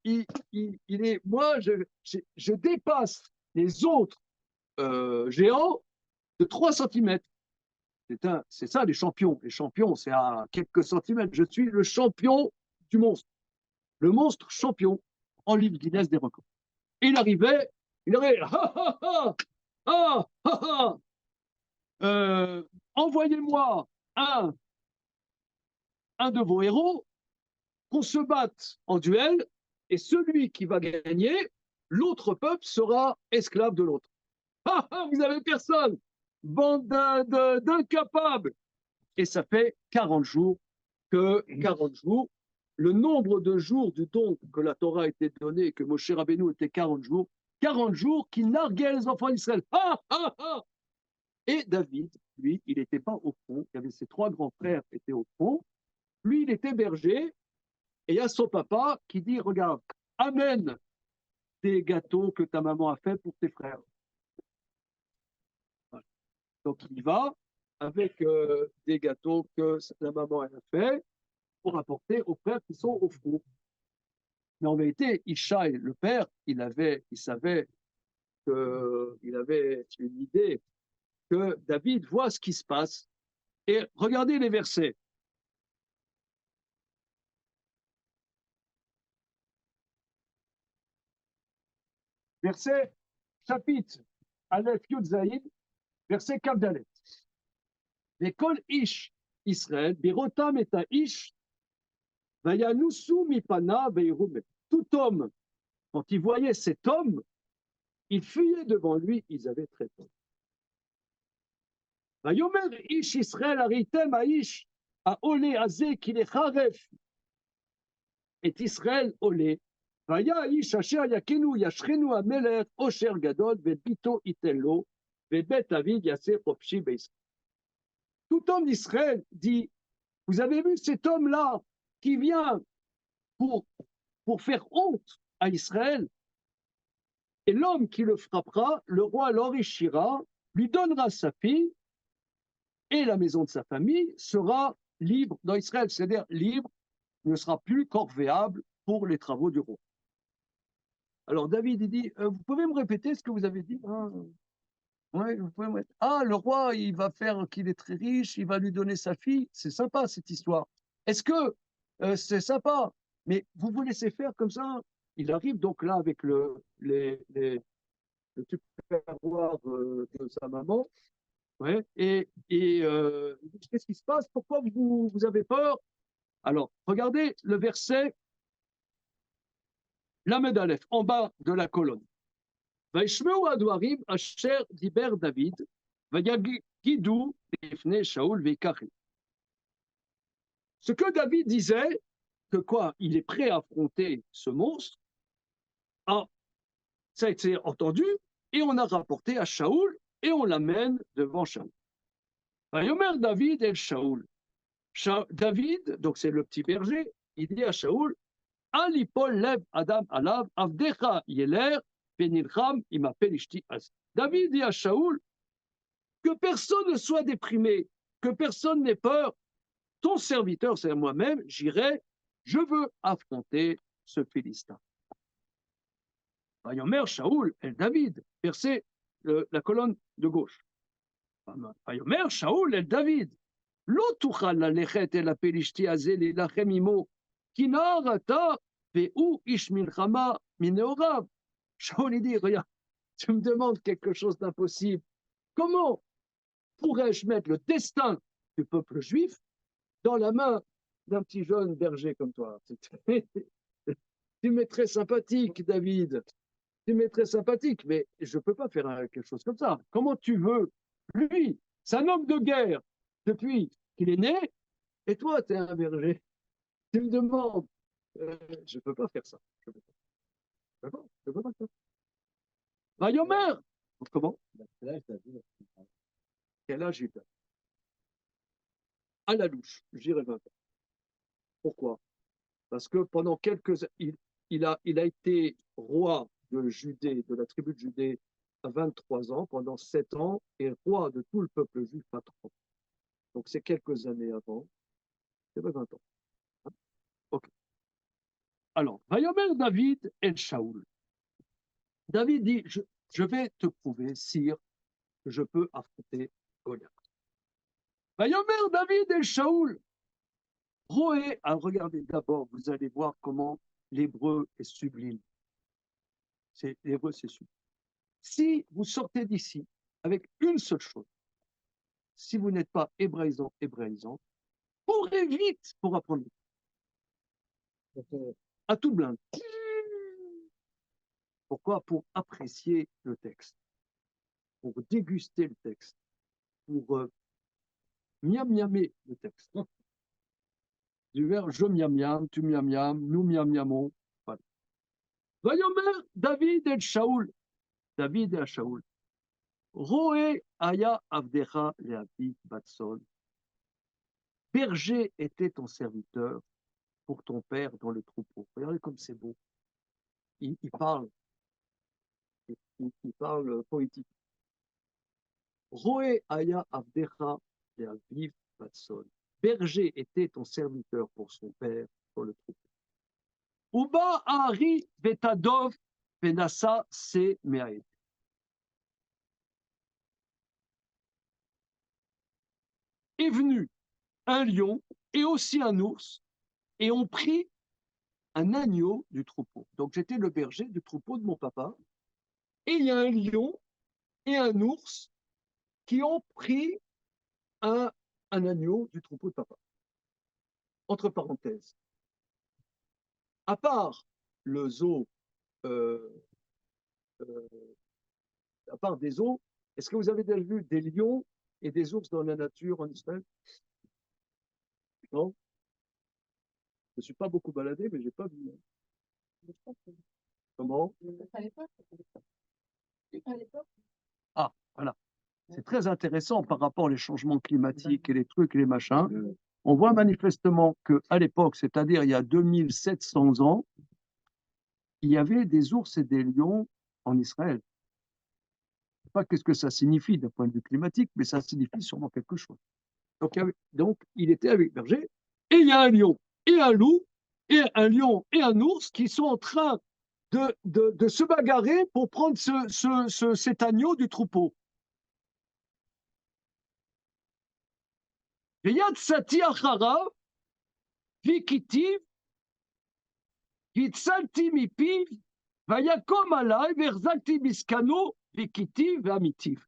est, moi, je dépasse les autres géants de 3 cm. C'est ça, les champions. Les champions, c'est à quelques centimètres. Je suis le champion du monstre. Le monstre champion en livre Guinness des records. Et il arrivait, envoyez-moi un de vos héros, qu'on se batte en duel, et celui qui va gagner, l'autre peuple sera esclave de l'autre. Vous avez personne, bande d'incapables. Et ça fait 40 jours le nombre de jours du don que la Torah a été donnée, que Moshe Rabbeinu était 40 jours qui narguaient les enfants d'Israël. Et David, lui, il n'était pas au front. Il y avait ses 3 grands frères qui étaient au front. lui, il était berger, et il y a son papa qui dit, regarde, amène des gâteaux que ta maman a fait pour tes frères. Voilà. Donc il va avec des gâteaux que la maman elle a fait pour apporter aux frères qui sont au four. Mais en vérité, Ishaï, le père, il savait qu'il avait une idée que David voit ce qui se passe. Et regardez les versets. Verset, chapitre, Aleph Yud Zaïd, verset 4 d'Aleph. Vekol ish Israël, birotam et ish, vayanusu mipana veirume. Tout homme, quand il voyait cet homme, il fuyait devant lui, ils avaient très peur. Vayomer ish Israël aritem aish, a olé azé qu'il est charef. Et Israël olé. Vaya ish asher yakenu yashchenu ameler osher gadol vebito itello vebet David yaser opshi beisraël. Tout homme d'Israël dit, vous avez vu cet homme-là qui vient pour faire honte à Israël, et l'homme qui le frappera, le roi l'enrichira, lui donnera sa fille, et la maison de sa famille sera libre dans Israël, c'est-à-dire libre, ne sera plus corvéable pour les travaux du roi. Alors David il dit, vous pouvez me répéter ce que vous avez dit? Ouais, vous pouvez me répéter. Ah, le roi, il va faire qu'il est très riche, il va lui donner sa fille. C'est sympa cette histoire. Est-ce que c'est sympa? Mais vous vous laissez faire comme ça? Il arrive donc là avec le tupperware de sa maman. Ouais, et qu'est-ce qui se passe? Pourquoi vous avez peur? Alors, regardez le verset Lamed Aleph, en bas de la colonne. וישמעו הדברים אשר דיבר דוד, ויגידו לפני שאול ויקחו. Ce que David disait, que quoi, il est prêt à affronter ce monstre, ça a été entendu, et on a rapporté à Shaoul, et on l'amène devant Shaoul. Vayomer David el Shaoul. David, donc c'est le petit berger, il dit à Shaoul, Alipol lev Adam alav, avdecha yeler, penilcham imapel ishti az. David dit à Shaoul, que personne ne soit déprimé, que personne n'ait peur, ton serviteur, c'est moi-même, j'irai, je veux affronter ce Philistin. Vayomer Shaoul el David, verset la colonne de gauche. Vayomer Shaoul el David, לא תוכל ללכת אל הפלישתי הזה להילחם עמו, כי נער אתה והוא איש מלחמה מנעוריו. Shaoul dit, regarde, tu me demandes quelque chose d'impossible. Comment pourrais-je mettre le destin du peuple juif dans la main d'un petit jeune berger comme toi? Tu m'es très sympathique, David. Tu m'es très sympathique, mais je ne peux pas faire quelque chose comme ça. Comment tu veux? Lui, c'est un homme de guerre depuis qu'il est né, et toi, tu es un berger. Tu me demandes, je ne peux pas faire ça. Je ne peux pas faire ça. Vayomer, comment? Quel âge il a? À la louche, je dirais 20 ans. Pourquoi? Parce que pendant quelques années, il a été roi de Judée, de la tribu de Judée, à 23 ans, pendant 7 ans, et roi de tout le peuple juif à 30 ans. Donc c'est quelques années avant, c'est 20 ans. Ok. Alors, Vayomer David el Shaoul. David dit, je vais te prouver, sire, que je peux affronter Goliath. Vayomer David el Shaoul. Roé, regardez d'abord, vous allez voir comment l'hébreu est sublime. L'hébreu, c'est sublime. Si vous sortez d'ici avec une seule chose, si vous n'êtes pas hébraïsant, courez vite pour apprendre. À tout blinde. Pourquoi? Pour apprécier le texte, pour déguster le texte, pour miam-miamer le texte. Du verbe je miam-miam, tu miam-miam, nous miam-miamons. Voilà. Vayomer David el Shaoul. David et Shaoul. Roé aya avdecha leavi batsol. Berger était ton serviteur pour ton père dans le troupeau. Regardez comme c'est beau. Il parle, il parle poétique. Roé aya avdecha ve'aviv batsol. Berger était ton serviteur pour son père dans le troupeau. Uba Ari Vetadov Venasa Se Meaed. Est venu un lion et aussi un ours et ont pris un agneau du troupeau. Donc j'étais le berger du troupeau de mon papa et il y a un lion et un ours qui ont pris un agneau du troupeau de papa. Entre parenthèses, à part le zoo, euh, à part des zoos, est-ce que vous avez déjà vu des lions et des ours dans la nature en Israël? Non? Je ne suis pas beaucoup baladé, mais je n'ai pas vu. Comment? Ah, voilà. C'est très intéressant par rapport aux changements climatiques et les trucs et les machins. On voit manifestement qu'à l'époque, c'est-à-dire il y a 2700 ans, il y avait des ours et des lions en Israël. Je ne sais pas qu'est-ce que ça signifie d'un point de vue climatique, mais ça signifie sûrement quelque chose. Donc, il était avec berger, et il y a un lion et un loup, et un lion et un ours qui sont en train de se bagarrer pour prendre cet agneau du troupeau. ויצאתי אחריו, והכיתיו, והצלתי מפיו, ויקום עליי, והחזקתי בזקנו, והכיתיו והמיתיו.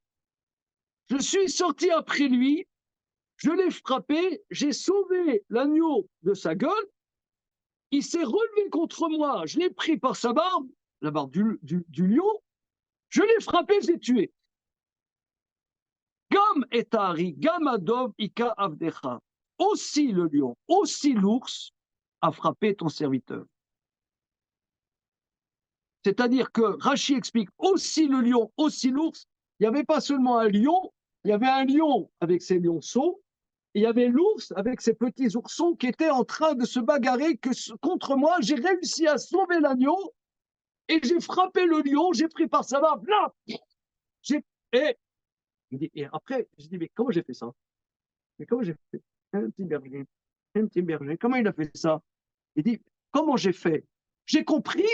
Je suis sorti après lui, je l'ai frappé, j'ai sauvé l'agneau de sa gueule, il s'est relevé contre moi, je l'ai pris par sa barbe, la barbe du lion, je l'ai frappé, je l'ai tué. Gam et Ari, Gam Adov, Ika Avdecha. Aussi le lion, aussi l'ours a frappé ton serviteur. C'est-à-dire que Rachi explique aussi le lion, aussi l'ours. Il n'y avait pas seulement un lion, il y avait un lion avec ses lionceaux, et il y avait l'ours avec ses petits oursons qui étaient en train de se bagarrer contre moi. J'ai réussi à sauver l'agneau et j'ai frappé le lion, j'ai pris par sa barbe, là, et après, je dis, mais comment j'ai fait ça? Mais comment j'ai fait? Un petit berger, comment il a fait ça? Il dit, comment j'ai fait? J'ai compris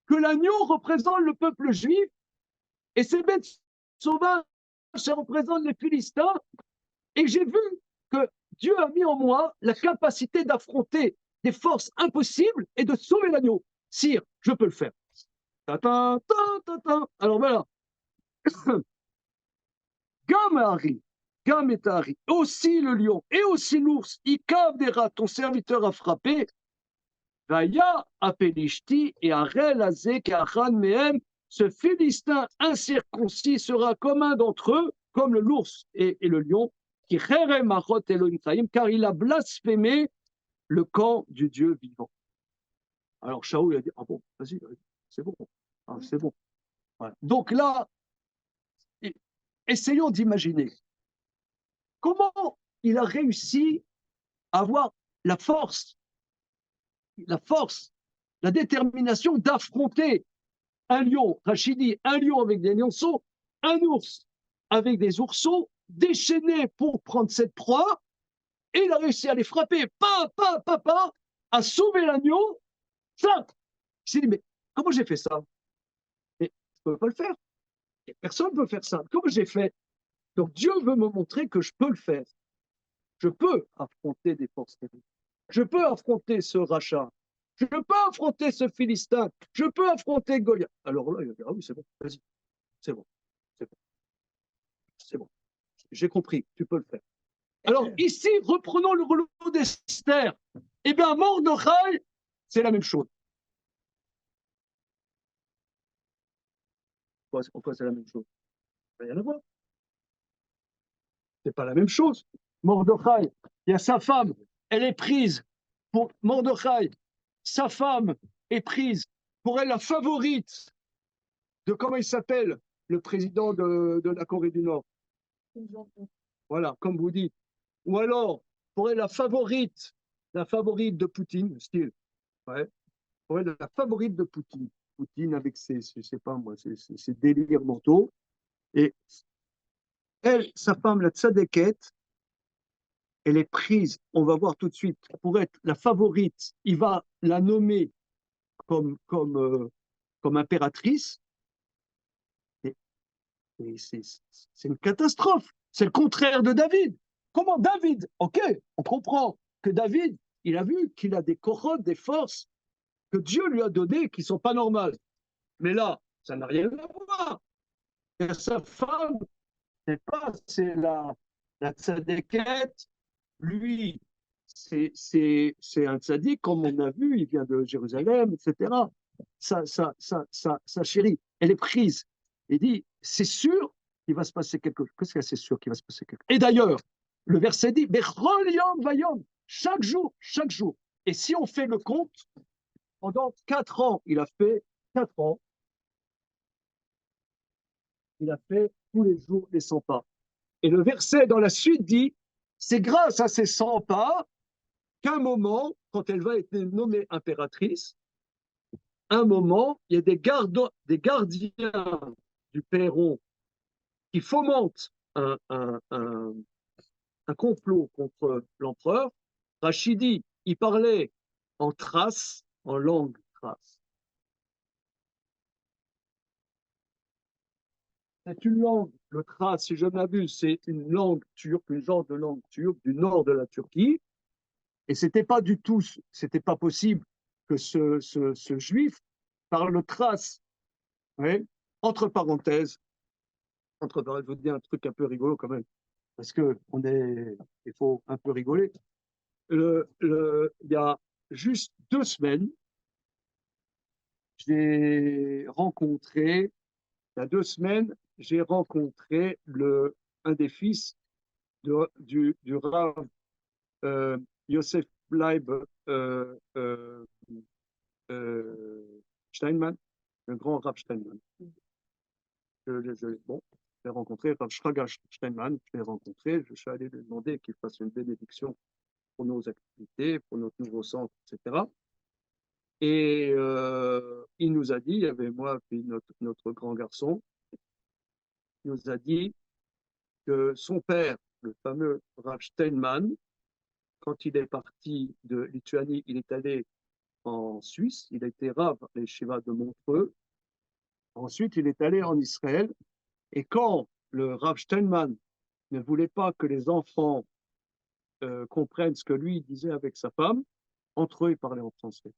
que l'agneau représente le peuple juif et ces bêtes sauvages, ça représente les Philistins. Et j'ai vu que Dieu a mis en moi la capacité d'affronter des forces impossibles et de sauver l'agneau. Sire, je peux le faire. Alors voilà. Gamari, Gametari, aussi le lion et aussi l'ours, Ikavdera, ton serviteur a frappé, Vaya Apelishti et Arel Azek et Achan Mehem, ce Philistin incirconcis sera comme un d'entre eux, comme l'ours et le lion, qui Machot Elohim, car il a blasphémé le camp du Dieu vivant. Alors Shaoul a dit, ah bon, vas-y, c'est bon, ah, c'est bon. Voilà. Donc là, essayons d'imaginer comment il a réussi à avoir la force, la détermination d'affronter un lion, Rachidi, un lion avec des lionceaux, un ours avec des oursons, déchaînés pour prendre cette proie, et il a réussi à les frapper, à sauver l'agneau. Ça, il s'est dit, mais comment j'ai fait ça? Mais je ne peux pas le faire. Personne ne peut faire ça. Comment j'ai fait? Donc Dieu veut me montrer que je peux le faire. Je peux affronter des forces terribles. Je peux affronter ce rachat. Je peux affronter ce Philistin. Je peux affronter Goliath. Alors là, il va dire, ah oui, c'est bon, vas-y. C'est bon. C'est bon. C'est bon. J'ai compris, tu peux le faire. Alors ici, reprenons le rouleau d'Esther. Eh bien, Mordechai, c'est la même chose. Pourquoi c'est la même chose? Rien à voir. C'est pas la même chose. Mordechai, il y a sa femme, elle est prise pour Mordechai. Sa femme est prise pour elle la favorite de, comment il s'appelle, le président de la Corée du Nord. Voilà, comme vous dites. Ou alors, pour être la favorite de Poutine, style, ouais, pour être la favorite de Poutine. Poutine avec je sais pas moi, ses délires mentaux. Et elle, sa femme, la tzadékette, elle est prise, on va voir tout de suite, pour être la favorite, il va la nommer comme impératrice. Et, et c'est une catastrophe. C'est le contraire de David. Comment David? Ok, on comprend que David, il a vu qu'il a des corottes, des forces que Dieu lui a données qui ne sont pas normales. Mais là, ça n'a rien à voir. Et sa femme, c'est la tzadékette. Lui, c'est un tzaddik, comme on a vu, il vient de Jérusalem, etc. Sa chérie, elle est prise. Il dit, c'est sûr qu'il va se passer quelque chose. Qu'est-ce que c'est sûr qu'il va se passer quelque chose? Et d'ailleurs, le verset dit, chaque jour, chaque jour. Et si on fait le compte, pendant 4 ans, il a fait 4 ans, il a fait tous les jours les 100 pas. Et le verset dans la suite dit, c'est grâce à ces 100 pas qu'un moment, quand elle va être nommée impératrice, un moment, il y a des gardiens du Perron qui fomentent un complot contre l'empereur. Rachidi, il parlait en thrace, en langue thrace. C'est une langue, le thrace, si je ne m'abuse, c'est une langue turque, une genre de langue turque du nord de la Turquie. Et c'était pas du tout, c'était pas possible que ce juif parle le thrace. Ouais. Entre parenthèses, je vous dis un truc un peu rigolo quand même, parce que il faut un peu rigoler. Il y a juste 2 semaines, j'ai rencontré, il y a 2 semaines, j'ai rencontré un des fils du Rav Yosef Leib Steinman, le grand Rav Steinman. Bon, je l'ai rencontré, Rav Shraga Steinman, je l'ai rencontré, je suis allé lui demander qu'il fasse une bénédiction pour nos activités, pour notre nouveau centre, etc. Et il nous a dit, il y avait moi puis notre grand garçon, il nous a dit que son père, le fameux Rav Steinman, quand il est parti de Lituanie, il est allé en Suisse, il a été Rav à l'Yeshiva de Montreux. Ensuite, il est allé en Israël. Et quand le Rav Steinman ne voulait pas que les enfants comprennent ce que lui disait avec sa femme, entre eux, ils parlaient en français.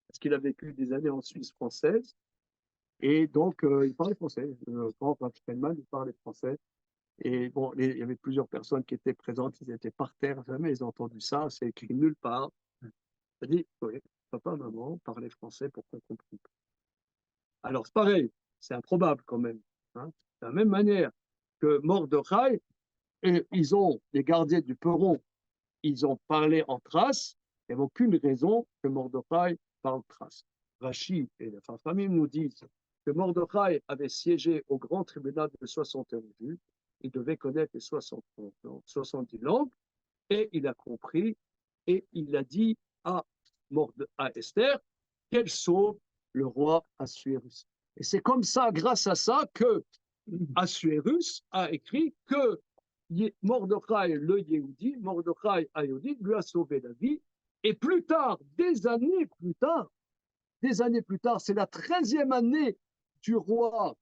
Parce qu'il a vécu des années en Suisse française. Et donc, il parlait français. Le grand Rav Steinman, il parlait français. Et bon, il y avait plusieurs personnes qui étaient présentes, ils étaient par terre, jamais ils ont entendu ça, c'est écrit nulle part. Il a dit, oui, papa, maman, parlaient français pour qu'on comprenne. Alors, c'est pareil, c'est improbable quand même. Hein. De la même manière que Mordechai, et ils ont, les gardiens du Perron, ils ont parlé en thrace, il n'y a aucune raison que Mordechai parle thrace. Rachid et la famille nous disent que Mordechai avait siégé au grand tribunal de 71 juges, il devait connaître les 70 langues, et il a compris, et il a dit à Esther qu'elle sauve le roi Assuérus. Et c'est comme ça, grâce à ça, que Assuérus a écrit que Mordechai, le Yehudi, Mordechai Ayodi, lui a sauvé la vie. Et plus tard, des années plus tard, c'est la 13e année du roi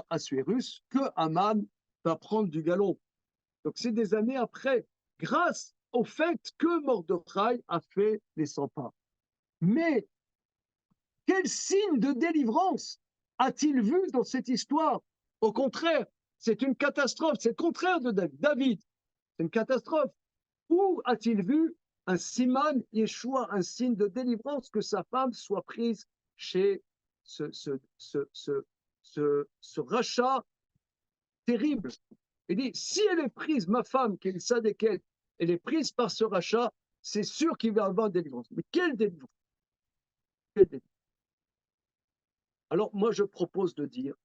Assuérus que Haman va prendre du galon. Donc c'est des années après, grâce au fait que Mordechai a fait les 100 pas. Mais quel signe de délivrance a-t-il vu dans cette histoire? Au contraire, c'est une catastrophe, c'est le contraire de David. C'est une catastrophe. Où a-t-il vu un siman Yeshua, un signe de délivrance, que sa femme soit prise chez ce rachat terrible? Il dit, si elle est prise, ma femme, qui est Sadéket, elle est prise par ce rachat, c'est sûr qu'il va y avoir délivrance. Mais quelle délivrance? Quelle délivrance? Alors, moi, je propose de dire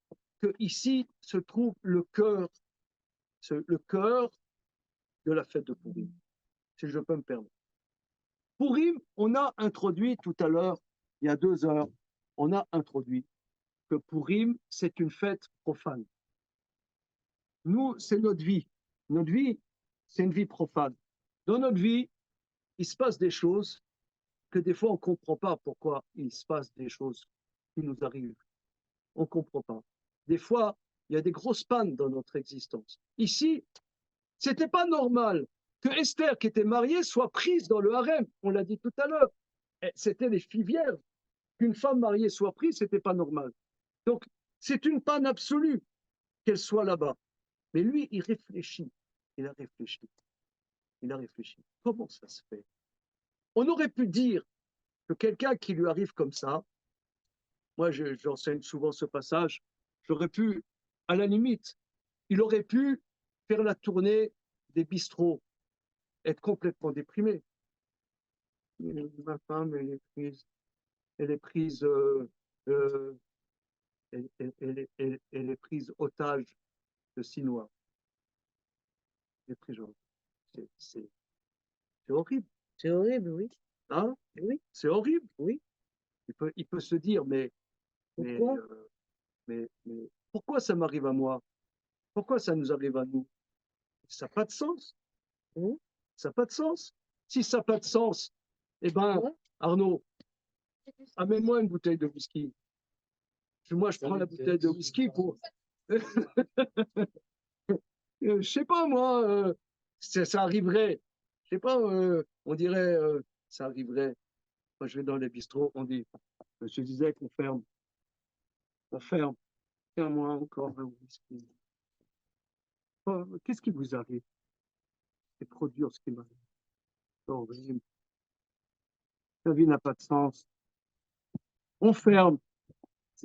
que ici se trouve le cœur de la fête de Pourim, si je peux me permettre. Pourim, on a introduit tout à l'heure, il y a 2 heures, on a introduit que Pourim, c'est une fête profane. Nous, c'est notre vie. Notre vie, c'est une vie profane. Dans notre vie, il se passe des choses que des fois on ne comprend pas pourquoi il se passe des choses qui nous arrivent. On ne comprend pas. Des fois, il y a des grosses pannes dans notre existence. Ici, ce n'était pas normal que Esther, qui était mariée, soit prise dans le harem. On l'a dit tout à l'heure. C'était les filles vierges. Qu'une femme mariée soit prise, ce n'était pas normal. Donc, c'est une panne absolue qu'elle soit là-bas. Mais lui, il réfléchit. Il a réfléchi. Il a réfléchi. Comment ça se fait? On aurait pu dire que quelqu'un qui lui arrive comme ça, moi j'enseigne souvent ce passage, j'aurais pu, à la limite, il aurait pu faire la tournée des bistrots, être complètement déprimé. Ma femme, elle est prise, elle est prise otage de Sinois. C'est horrible. C'est horrible, oui. Hein? Oui, C'est horrible. oui. Il peut se dire, Pourquoi? mais pourquoi ça m'arrive à moi? Pourquoi ça nous arrive à nous? Ça n'a pas de sens. Oui. Ça n'a pas de sens. Si ça n'a pas de sens, eh ben, Ouais. Arnaud, amène-moi une bouteille de whisky. Moi, je prends la bouteille de whisky pour. Je sais pas, moi, ça arriverait. Je sais pas, on dirait, ça arriverait. Moi, je vais dans les bistrots, on dit, monsieur disait qu'on ferme. On ferme. Tiens-moi encore un whisky. Oh, qu'est-ce qui vous arrive? C'est trop dur ce qui m'arrive. C'est horrible. La vie n'a pas de sens. On ferme.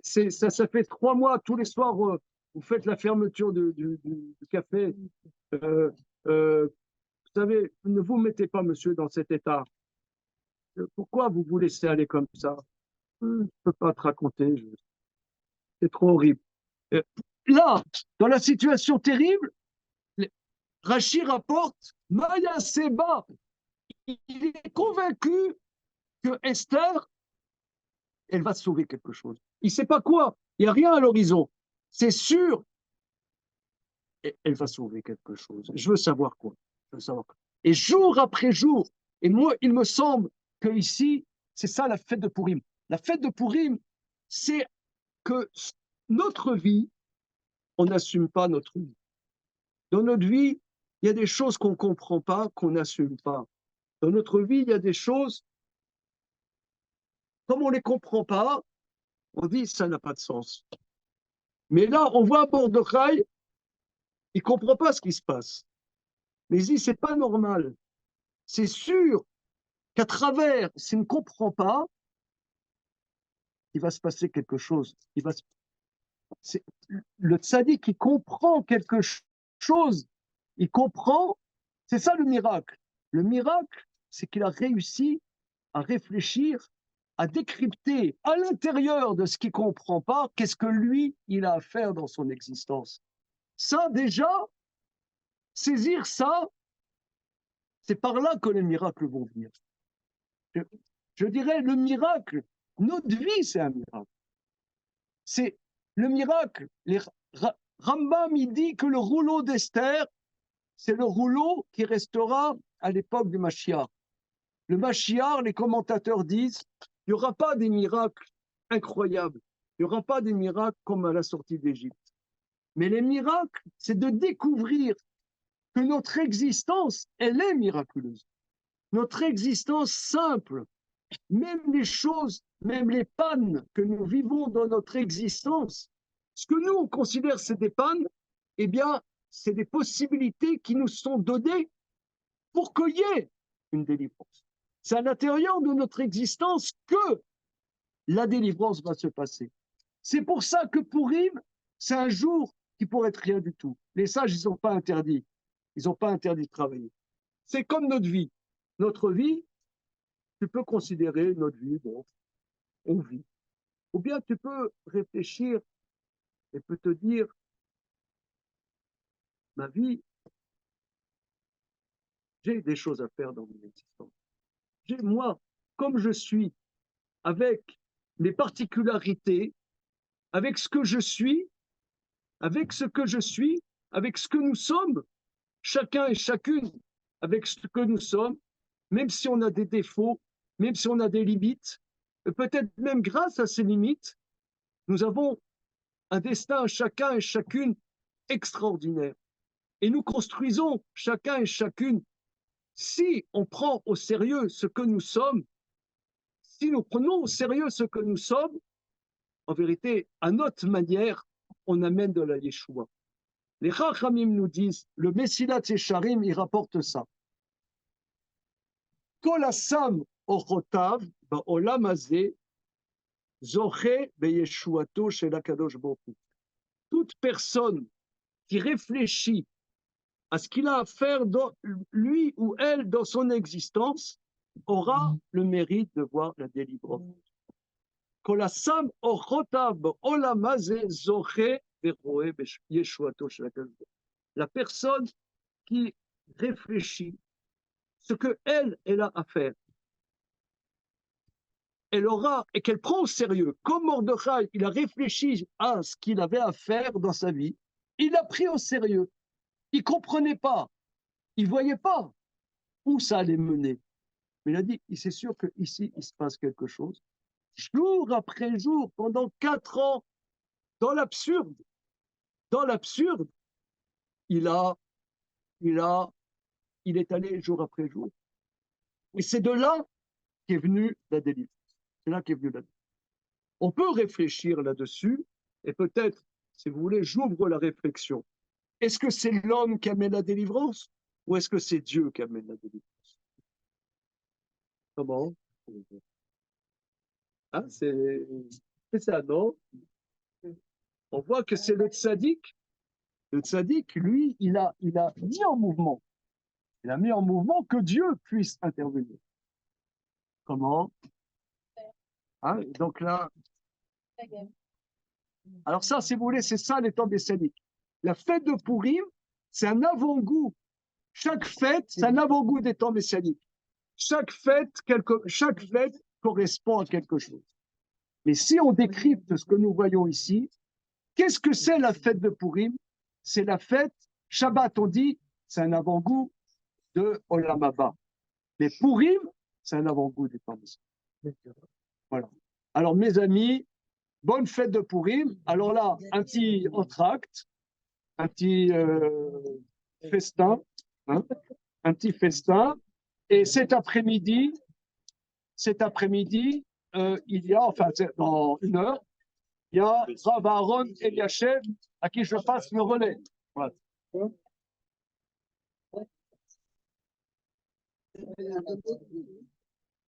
Ça fait 3 mois, tous les soirs, vous faites la fermeture du café. Euh, vous savez, ne vous mettez pas, monsieur, dans cet état. Pourquoi vous vous laissez aller comme ça? Je ne peux pas te raconter. C'est trop horrible. Euh, Là, dans la situation terrible, Rachid rapporte, Maya Seba, il est convaincu que Esther, elle va sauver quelque chose. Il ne sait pas quoi. Il n'y a rien à l'horizon. C'est sûr, elle va sauver quelque chose. Je veux savoir quoi. Je veux savoir quoi. Et jour après jour, et moi, il me semble que ici, c'est ça la fête de Pourim. La fête de Pourim, c'est que notre vie, on n'assume pas notre vie. Dans notre vie, il y a des choses qu'on ne comprend pas, qu'on n'assume pas. Dans notre vie, il y a des choses, comme on ne les comprend pas, on dit ça n'a pas de sens. Mais là, on voit Mordechai, il ne comprend pas ce qui se passe. Mais il dit, c'est pas normal. C'est sûr qu'à travers, s'il ne comprend pas, il va se passer quelque chose. Le tzaddik qui comprend quelque chose, il comprend, c'est ça le miracle. Le miracle, c'est qu'il a réussi à réfléchir, à décrypter à l'intérieur de ce qu'il ne comprend pas, qu'est-ce que lui, il a à faire dans son existence. Ça, déjà, saisir ça, c'est par là que les miracles vont venir. Je dirais, le miracle, notre vie, c'est un miracle. C'est le miracle. Rambam, il dit que le rouleau d'Esther, c'est le rouleau qui restera à l'époque du Mashiach. Le Mashiach, les commentateurs disent, il n'y aura pas des miracles incroyables. Il n'y aura pas des miracles comme à la sortie d'Égypte. Mais les miracles, c'est de découvrir que notre existence, elle est miraculeuse. Notre existence simple, même les choses, même les pannes que nous vivons dans notre existence, ce que nous, on considère c'est des pannes, eh bien, c'est des possibilités qui nous sont données pour qu'il y ait une délivrance. C'est à l'intérieur de notre existence que la délivrance va se passer. C'est pour ça que Pourim, c'est un jour qui pourrait être rien du tout. Les sages, ils n'ont pas interdit. Ils n'ont pas interdit de travailler. C'est comme notre vie. Notre vie, tu peux considérer notre vie, bon, on vit. Ou bien tu peux réfléchir, et peut te dire, ma vie, j'ai des choses à faire dans mon existence. Moi, comme je suis, avec mes particularités, avec ce que je suis, avec ce que je suis, avec ce que nous sommes, chacun et chacune, avec ce que nous sommes, même si on a des défauts, même si on a des limites, peut-être même grâce à ces limites, nous avons un destin chacun et chacune extraordinaire. Et nous construisons chacun et chacune, si on prend au sérieux ce que nous sommes, si nous prenons au sérieux ce que nous sommes, en vérité, à notre manière, on amène de la Yeshua. Les Chachamim nous disent, le Messilat Yesharim, il rapporte ça. Kol asam ochotav ba'olam hazeh zoche beyeshuato shel HaKadosh Baruch Hu. Toute personne qui réfléchit à ce qu'il a à faire, lui ou elle, dans son existence, aura le mérite de voir la délivrance. Kol asam ochotav ba'olam hazeh zoche beyeshuato shel HaKadosh Baruch Hu. La personne qui réfléchit ce qu'elle a à faire, elle aura, et qu'elle prend au sérieux, comme Mordechai, il a réfléchi à ce qu'il avait à faire dans sa vie, il l'a pris au sérieux. Il ne comprenait pas, il ne voyait pas où ça allait mener. Mais il a dit, c'est sûr qu'ici, il se passe quelque chose. Jour après jour, pendant 4 ans, dans l'absurde, il est allé jour après jour. Et c'est de là qu'est venue la délivrance. C'est là qu'est venue la délivrance. On peut réfléchir là-dessus, et peut-être, si vous voulez, j'ouvre la réflexion. Est-ce que c'est l'homme qui amène la délivrance, ou est-ce que c'est Dieu qui amène la délivrance? Comment? Ah, c'est ça, non? On voit que c'est le tzaddik. Le tzaddik, lui, il a mis en mouvement. Il a mis en mouvement que Dieu puisse intervenir. Comment? Hein? Donc là, alors ça, si vous voulez, c'est ça les temps messianiques. La fête de Pourim, c'est un avant-goût. Chaque fête, c'est un avant-goût des temps messianiques. Chaque fête correspond à quelque chose. Mais si on décrypte ce que nous voyons ici, qu'est-ce que c'est la fête de Pourim? C'est la fête, Shabbat on dit, c'est un avant-goût de Olam Haba. Mais Pourim, c'est un avant-goût des temps messianiques. Voilà. Alors mes amis, bonne fête de Pourim. Alors là, un petit entracte, un petit festin, hein, un petit festin. Et cet après-midi, il y a, enfin, dans 1 heure, il y a Rav Aaron Eliashev à qui je passe le relais. Voilà.